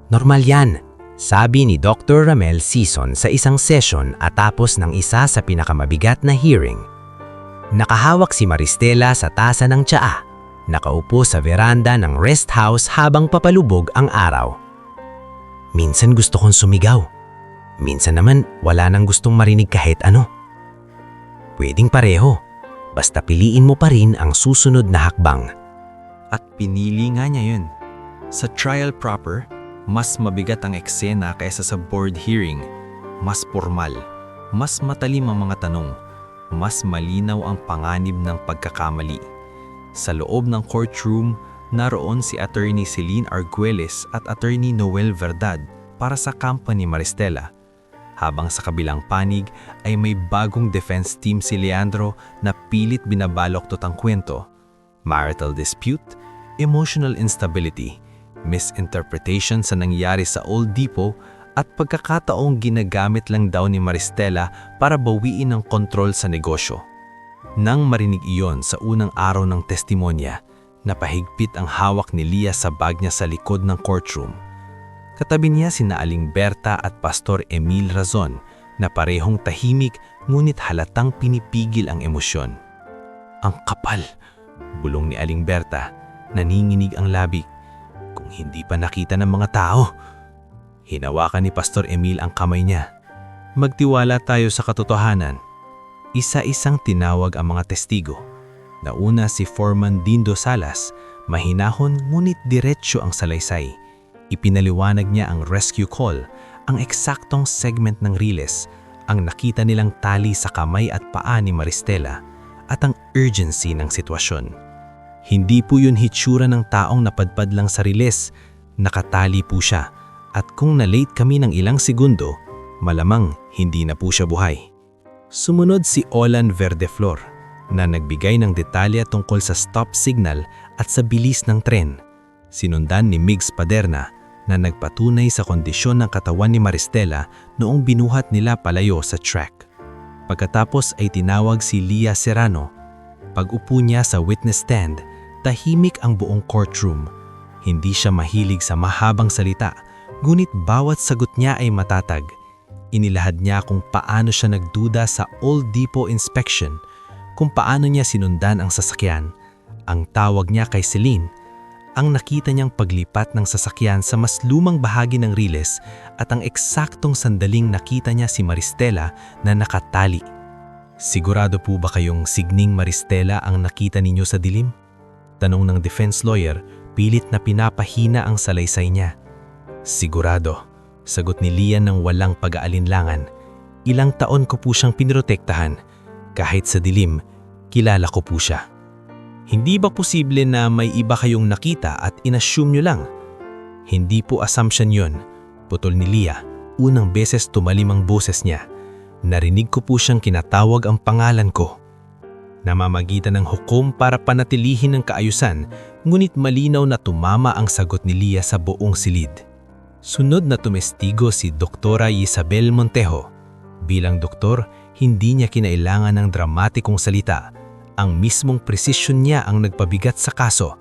"Normal yan," sabi ni Dr. Ramel Sison sa isang session at tapos ng isa sa pinakamabigat na hearing. Nakahawak si Maristela sa tasa ng tsaa, nakaupo sa veranda ng rest house habang papalubog ang araw. "Minsan gusto kong sumigaw. Minsan naman wala nang gustong marinig kahit ano. Pwedeng pareho, basta piliin mo pa rin ang susunod na hakbang." At pinili nga niya yun. Sa trial proper, mas mabigat ang eksena kaysa sa board hearing. Mas formal, mas matalim ang mga tanong, mas malinaw ang panganib ng pagkakamali. Sa loob ng courtroom, naroon si Attorney Celine Arguelles at Attorney Noel Verdad para sa kampo ni Maristela. Habang sa kabilang panig ay may bagong defense team si Leandro na pilit binabaloktot ang kwento. Marital dispute, emotional instability, misinterpretation sa nangyari sa Old Depot at pagkakataong ginagamit lang daw ni Maristela para bawiin ang kontrol sa negosyo. Nang marinig iyon sa unang araw ng testimonya, napahigpit ang hawak ni Lia sa bag niya sa likod ng courtroom. Katabi niya sina Aling Berta at Pastor Emil Razon na parehong tahimik ngunit halatang pinipigil ang emosyon. "Ang kapal," bulong ni Aling Berta, naninginig ang labi. "Kung hindi pa nakita ng mga tao." Hinawakan ni Pastor Emil ang kamay niya. "Magtiwala tayo sa katotohanan." Isa-isang tinawag ang mga testigo. Nauna si Foreman Dindo Salas, mahinahon ngunit diretsyo ang salaysay. Ipinaliwanag niya ang rescue call, ang eksaktong segment ng riles, ang nakita nilang tali sa kamay at paa ni Maristela, at ang urgency ng sitwasyon. Hindi po yun hitsura ng taong napadpad lang sa riles, nakatali po siya, at kung na-late kami ng ilang segundo, malamang hindi na po siya buhay. Sumunod si Olan Verdeflor na nagbigay ng detalye tungkol sa stop signal at sa bilis ng tren. Sinundan ni Migs Paderna na nagpatunay sa kondisyon ng katawan ni Maristela noong binuhat nila palayo sa track. Pagkatapos ay tinawag si Leah Serrano. Pag-upo niya sa witness stand, tahimik ang buong courtroom. Hindi siya mahilig sa mahabang salita, ngunit bawat sagot niya ay matatag. Inilahad niya kung paano siya nagduda sa Old Depot inspection, kung paano niya sinundan ang sasakyan, ang tawag niya kay Celine, ang nakita niyang paglipat ng sasakyan sa mas lumang bahagi ng riles at ang eksaktong sandaling nakita niya si Maristela na nakatali. Sigurado po ba kayong signing Maristela ang nakita ninyo sa dilim? Tanong ng defense lawyer, pilit na pinapahina ang salaysay niya. Sigurado. Sagot ni Leah ng walang pag-aalinlangan. Ilang taon ko po siyang pinoprotektahan. Kahit sa dilim, kilala ko po siya. Hindi ba posible na may iba kayong nakita at inassume nyo lang? Hindi po assumption yon, putol ni Leah. Unang beses tumalim ang boses niya. Narinig ko po siyang kinatawag ang pangalan ko. Namamagitan ng hukom para panatilihin ang kaayusan, ngunit malinaw na tumama ang sagot ni Leah sa buong silid. Sunod na tumestigo si Doktora Isabel Montejo. Bilang doktor, hindi niya kinailangan ng dramatikong salita. Ang mismong presisyon niya ang nagpabigat sa kaso.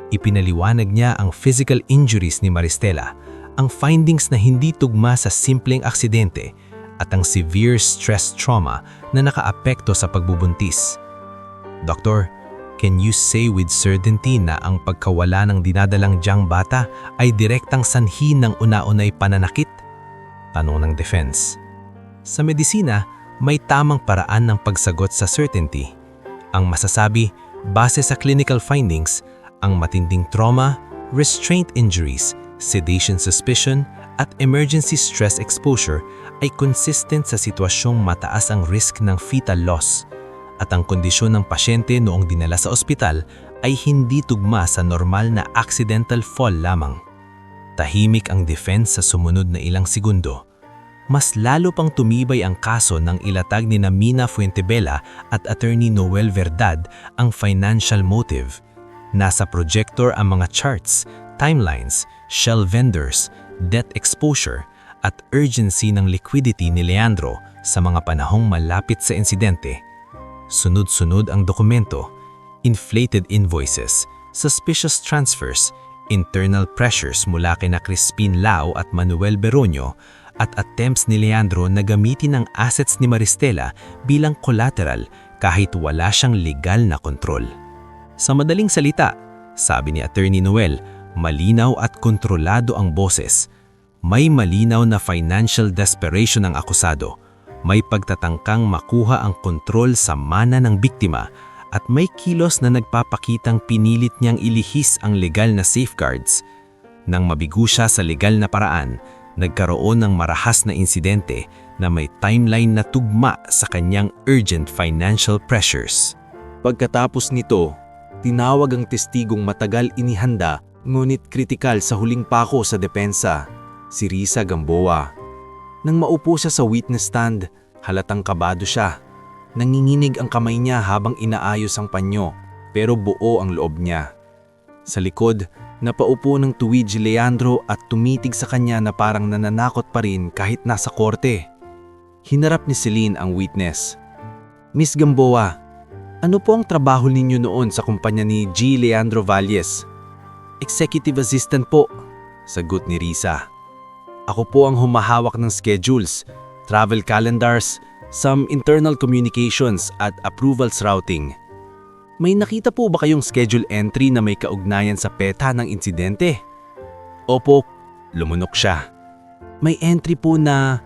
Ipinaliwanag niya ang physical injuries ni Maristela, ang findings na hindi tugma sa simpleng aksidente, at ang severe stress trauma na nakaapekto sa pagbubuntis. Doktor, can you say with certainty na ang pagkawala ng dinadalang diyang bata ay direktang sanhi ng una-unay pananakit? Tanong ng defense. Sa medisina, may tamang paraan ng pagsagot sa certainty. Ang masasabi, base sa clinical findings, ang matinding trauma, restraint injuries, sedation suspicion, at emergency stress exposure ay consistent sa sitwasyong mataas ang risk ng fetal loss, at ang kondisyon ng pasyente noong dinala sa ospital ay hindi tugma sa normal na accidental fall lamang. Tahimik ang defense sa sumunod na ilang segundo. Mas lalo pang tumibay ang kaso nang ilatag ni Mina Fuentebella at Attorney Noel Verdad ang financial motive. Nasa projector ang mga charts, timelines, shell vendors, debt exposure, at urgency ng liquidity ni Leandro sa mga panahong malapit sa insidente. Sunod-sunod ang dokumento, inflated invoices, suspicious transfers, internal pressures mula kina Crispin Lao at Manuel Beronio, at attempts ni Leandro na gamitin ang assets ni Maristela bilang collateral kahit wala siyang legal na kontrol. Sa madaling salita, sabi ni Attorney Noel, malinaw at kontrolado ang boses. May malinaw na financial desperation ng akusado. May pagtatangkang makuha ang kontrol sa mana ng biktima at may kilos na nagpapakitang pinilit niyang ilihis ang legal na safeguards. Nang mabigo siya sa legal na paraan, nagkaroon ng marahas na insidente na may timeline na tugma sa kanyang urgent financial pressures. Pagkatapos nito, tinawag ang testigong matagal inihanda ngunit kritikal sa huling pako sa depensa, si Risa Gamboa. Nang maupo siya sa witness stand, halatang kabado siya. Nanginginig ang kamay niya habang inaayos ang panyo, pero buo ang loob niya. Sa likod, napaupo ng tuwid si Leandro at tumitig sa kanya na parang nananakot pa rin kahit nasa korte. Hinarap ni Celine ang witness. Miss Gamboa, ano po ang trabaho ninyo noon sa kumpanya ni G. Leandro Valles? Executive assistant po, sagot ni Risa. Ako po ang humahawak ng schedules, travel calendars, some internal communications at approvals routing. May nakita po ba kayong schedule entry na may kaugnayan sa PETA ng insidente? Opo, lumunok siya. May entry po na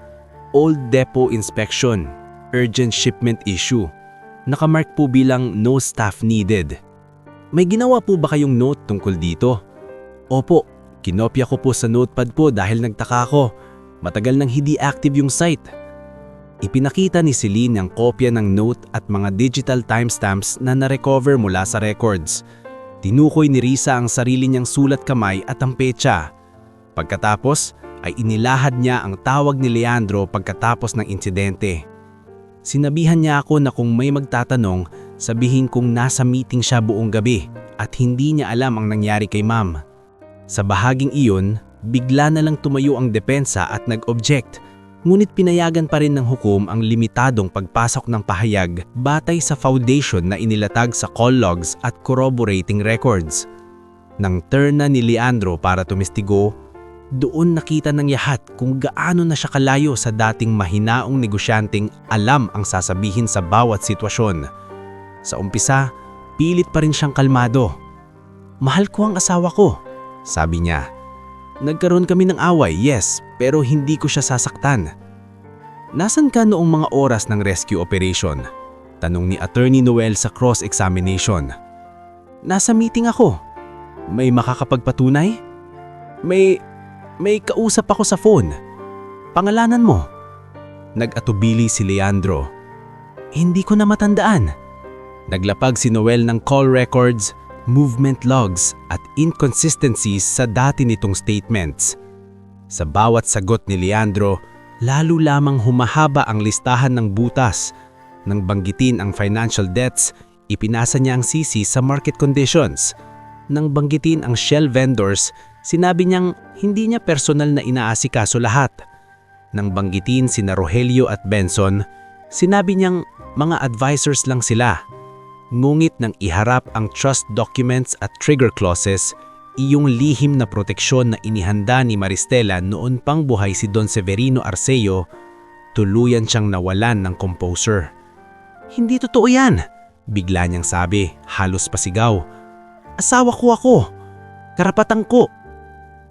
Old Depot Inspection, Urgent Shipment Issue. Nakamark po bilang No Staff Needed. May ginawa po ba kayong note tungkol dito? Opo. Kinopya ko po sa notepad po dahil nagtaka ako. Matagal nang hindi active yung site. Ipinakita ni Celine ang kopya ng note at mga digital timestamps na na-recover mula sa records. Tinukoy ni Risa ang sarili niyang sulat kamay at ang petsa. Pagkatapos ay inilahad niya ang tawag ni Leandro pagkatapos ng insidente. Sinabihan niya ako na kung may magtatanong, Sabihin kong nasa meeting siya buong gabi at hindi niya alam ang nangyari kay ma'am. Sa bahaging iyon, bigla na lang tumayo ang depensa at nag-object. Ngunit pinayagan pa rin ng hukom ang limitadong pagpasok ng pahayag batay sa foundation na inilatag sa call logs at corroborating records. Nang turn na ni Leandro para tumistigo, doon nakita ng yahat kung gaano na siya kalayo sa dating mahinaong negosyanteng alam ang sasabihin sa bawat sitwasyon. Sa umpisa, pilit pa rin siyang kalmado. "Mahal ko ang asawa ko," sabi niya. "Nagkaroon kami ng away, yes, pero hindi ko siya sasaktan." "Nasaan ka noong mga oras ng rescue operation?" tanong ni Attorney Noel sa cross-examination. "Nasa meeting ako." "May makakapagpatunay?" May kausap ako sa phone." "Pangalanan mo?" Nag-atubili si Leandro. "Hindi ko na matandaan." Naglapag si Noel ng call records, movement logs at inconsistencies sa dati nitong statements. Sa bawat sagot ni Leandro, lalo lamang humahaba ang listahan ng butas. Nang banggitin ang financial debts, ipinasa niya ang sisi sa market conditions. Nang banggitin ang shell vendors, sinabi niyang hindi niya personal na inaasikaso lahat. Nang banggitin sina Rogelio at Benson, sinabi niyang mga advisors lang sila. Ngunit nang iharap ang trust documents at trigger clauses, iyong lihim na proteksyon na inihanda ni Maristela noon pang buhay si Don Severino Arceo, tuluyan siyang nawalan ng composure. "Hindi totoo yan," bigla niyang sabi, halos pasigaw. "Asawa ko ako. Karapatan ko."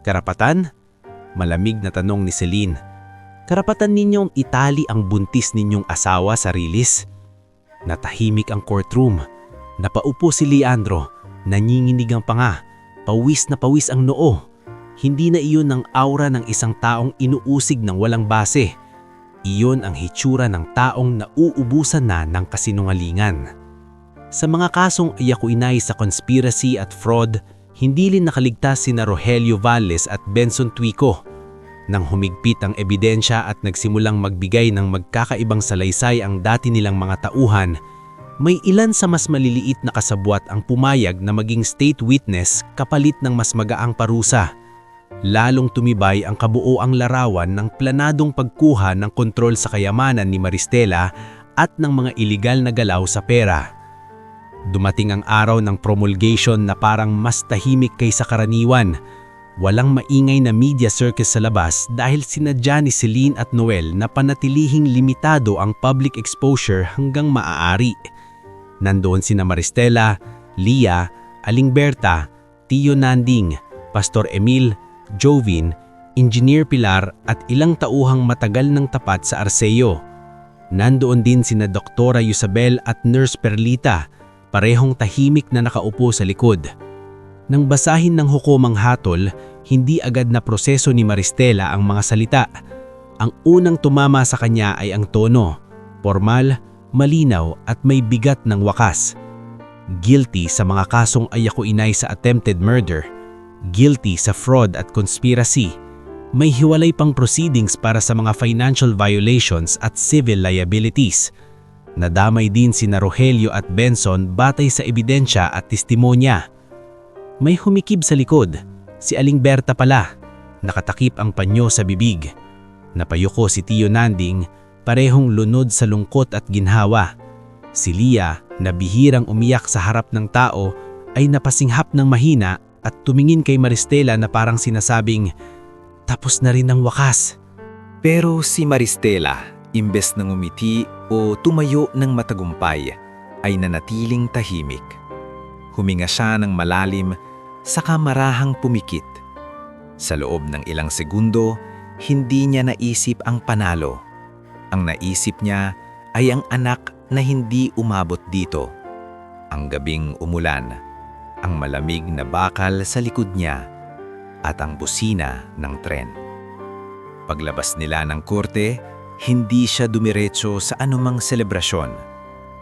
"Karapatan?" malamig na tanong ni Celine. "Karapatan ninyong itali ang buntis ninyong asawa sa rilis?" Natahimik ang courtroom. Napaupo si Leandro, nanginginig ang panga, pawis na pawis ang noo. Hindi na iyon ang aura ng isang taong inuusig ng walang base. Iyon ang hitsura ng taong nauubusan na ng kasinungalingan. Sa mga kasong iyakuinay sa conspiracy at fraud, hindi rin nakaligtas sina Rogelio Valles at Benson Tuico. Nang humigpit ang ebidensya at nagsimulang magbigay ng magkakaibang salaysay ang dati nilang mga tauhan, may ilan sa mas maliliit na kasabwat ang pumayag na maging state witness kapalit ng mas magaang parusa. Lalong tumibay ang kabuoang larawan ng planadong pagkuha ng kontrol sa kayamanan ni Maristela at ng mga iligal na galaw sa pera. Dumating ang araw ng promulgation na parang mas tahimik kaysa karaniwan. Walang maingay na media circus sa labas dahil sinadya ni Celine at Noel na panatilihing limitado ang public exposure hanggang maaari. Nandoon sina Maristela, Lia, Aling Berta, Tio Nanding, Pastor Emil, Jovin, Engineer Pilar at ilang tauhang matagal ng tapat sa Arceo. Nandoon din sina Doktora Yusabel at Nurse Perlita, parehong tahimik na nakaupo sa likod. Nang basahin ng hukomang hatol, hindi agad na proseso ni Maristela ang mga salita. Ang unang tumama sa kanya ay ang tono, formal, malinaw at may bigat ng wakas. Guilty sa mga kasong ayakuinay sa attempted murder, guilty sa fraud at conspiracy. May hiwalay pang proceedings para sa mga financial violations at civil liabilities. Nadamay din sina Rogelio at Benson batay sa ebidensya at testimonya. May humikib sa likod, si Aling Berta pala, nakatakip ang panyo sa bibig. Napayuko si Tio Nanding, parehong lunod sa lungkot at ginhawa. Si Lia, na bihirang umiyak sa harap ng tao, ay napasinghap ng mahina at tumingin kay Maristela na parang sinasabing, "Tapos na rin ang wakas." Pero si Maristela, imbes ng umiti o tumayo ng matagumpay, ay nanatiling tahimik. Huminga siya ng malalim, saka marahang pumikit. Sa loob ng ilang segundo, hindi niya naisip ang panalo. Ang naisip niya ay ang anak na hindi umabot dito. Ang gabing umulan, ang malamig na bakal sa likod niya, at ang busina ng tren. Paglabas nila ng korte, hindi siya dumiretso sa anumang selebrasyon.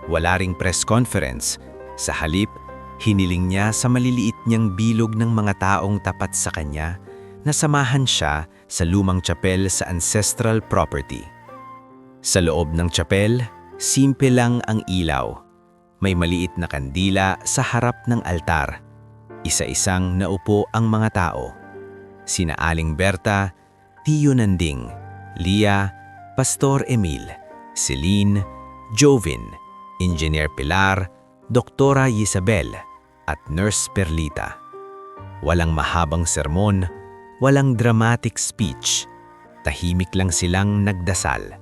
Wala ring press conference. Sa halip, hiniling niya sa maliliit niyang bilog ng mga taong tapat sa kanya na samahan siya sa lumang chapel sa ancestral property. Sa loob ng chapel, simple lang ang ilaw. May maliit na kandila sa harap ng altar. Isa-isang naupo ang mga tao. Sina Aling Berta, Tiyo Nanding, Lia, Pastor Emil, Celine, Jovin, Engineer Pilar, Doktora Isabel, at Nurse Perlita. Walang mahabang sermon, walang dramatic speech. Tahimik lang silang nagdasal.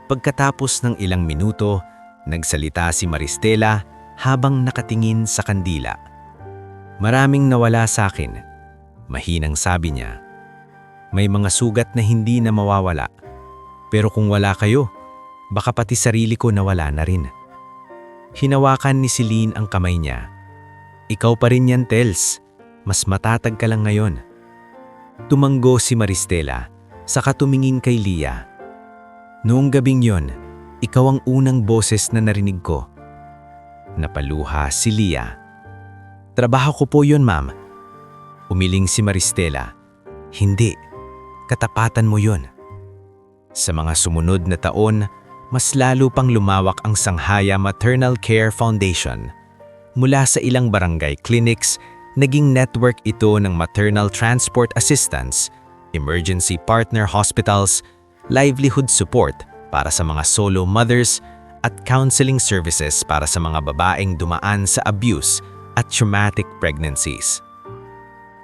Pagkatapos ng ilang minuto, nagsalita si Maristela habang nakatingin sa kandila. Maraming nawala sa akin. Mahinang sabi niya. May mga sugat na hindi na mawawala. Pero kung wala kayo, baka pati sarili ko nawala na rin. Hinawakan ni Celine ang kamay niya. Ikaw pa rin yan, Tels. Mas matatag ka lang ngayon. Tumanggo si Maristela, saka tumingin kay Lia. Noong gabing yon, ikaw ang unang boses na narinig ko. Napaluha si Lia. Trabaho ko po yun, ma'am. Umiling si Maristela. Hindi, katapatan mo yun. Sa mga sumunod na taon, mas lalo pang lumawak ang Sanghaya Maternal Care Foundation. Mula sa ilang barangay clinics, naging network ito ng maternal transport assistance, emergency partner hospitals, livelihood support para sa mga solo mothers, at counseling services para sa mga babaeng dumaan sa abuse at traumatic pregnancies.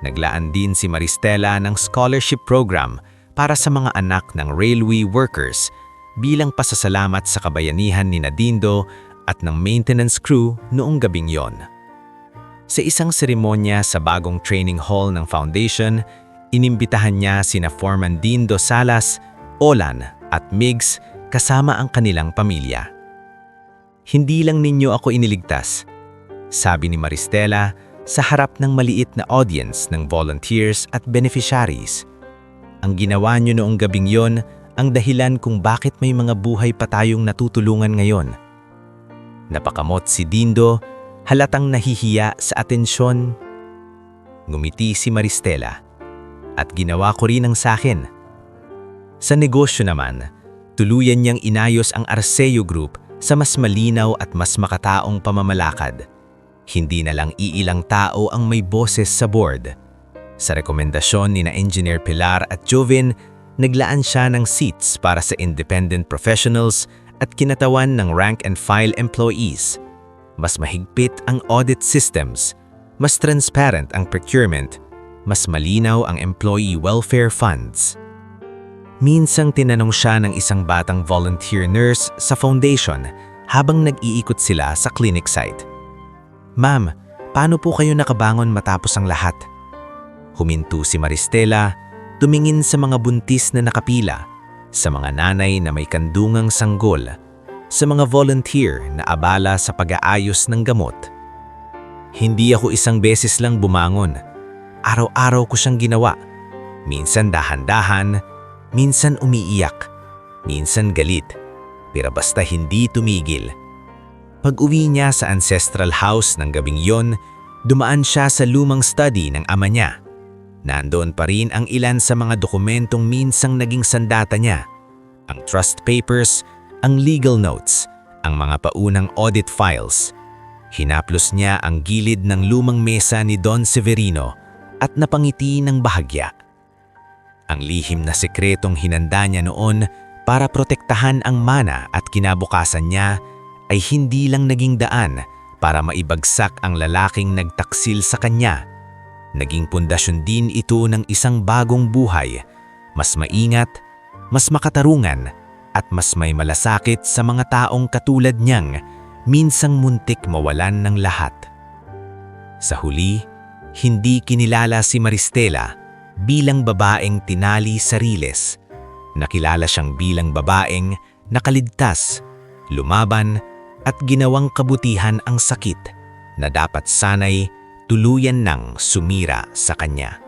Naglaan din si Maristela ng scholarship program para sa mga anak ng railway workers bilang pasasalamat sa kabayanihan ni Nadindo at ng maintenance crew noong gabing yon. Sa isang seremonya sa bagong training hall ng foundation, inimbitahan niya sina Foreman Dindo Salas, Olan at Migs kasama ang kanilang pamilya. Hindi lang ninyo ako iniligtas, sabi ni Maristela sa harap ng maliit na audience ng volunteers at beneficiaries. Ang ginawa niyo noong gabing yon ang dahilan kung bakit may mga buhay pa tayong natutulungan ngayon. Napakamot si Dindo, halatang nahihiya sa atensyon. Ngumiti si Maristela, at ginawa ko rin ang sakin. Sa negosyo naman, tuluyan niyang inayos ang Arceo Group sa mas malinaw at mas makataong pamamalakad. Hindi na lang iilang tao ang may boses sa board. Sa rekomendasyon ni na Engineer Pilar at Jovin, naglaan siya ng seats para sa independent professionals at kinatawan ng rank and file employees. Mas mahigpit ang audit systems, mas transparent ang procurement, mas malinaw ang employee welfare funds. Minsang tinanong siya ng isang batang volunteer nurse sa foundation habang nag-iikot sila sa clinic site. Ma'am, paano po kayo nakabangon matapos ang lahat? Huminto si Maristela, tumingin sa mga buntis na nakapila, sa mga nanay na may kandungang sanggol, sa mga volunteer na abala sa pag-aayos ng gamot. Hindi ako isang beses lang bumangon. Araw-araw ko siyang ginawa. Minsan dahan-dahan, minsan umiiyak, minsan galit, pero basta hindi tumigil. Pag-uwi niya sa ancestral house ng gabing yon, dumaan siya sa lumang study ng ama niya. Nandoon pa rin ang ilan sa mga dokumentong minsang naging sandata niya. Ang trust papers, ang legal notes, ang mga paunang audit files. Hinaplos niya ang gilid ng lumang mesa ni Don Severino at napangiti ng bahagya. Ang lihim na sekretong hinanda niya noon para protektahan ang mana at kinabukasan niya ay hindi lang naging daan para maibagsak ang lalaking nagtaksil sa kanya. Naging pundasyon din ito ng isang bagong buhay, mas maingat, mas makatarungan, at mas may malasakit sa mga taong katulad niyang minsang muntik mawalan ng lahat. Sa huli, hindi kinilala si Maristela bilang babaeng tinali sa riles. Nakilala siyang bilang babaeng nakaligtas, lumaban, at ginawang kabutihan ang sakit na dapat sanay tuluyan nang sumira sa kanya.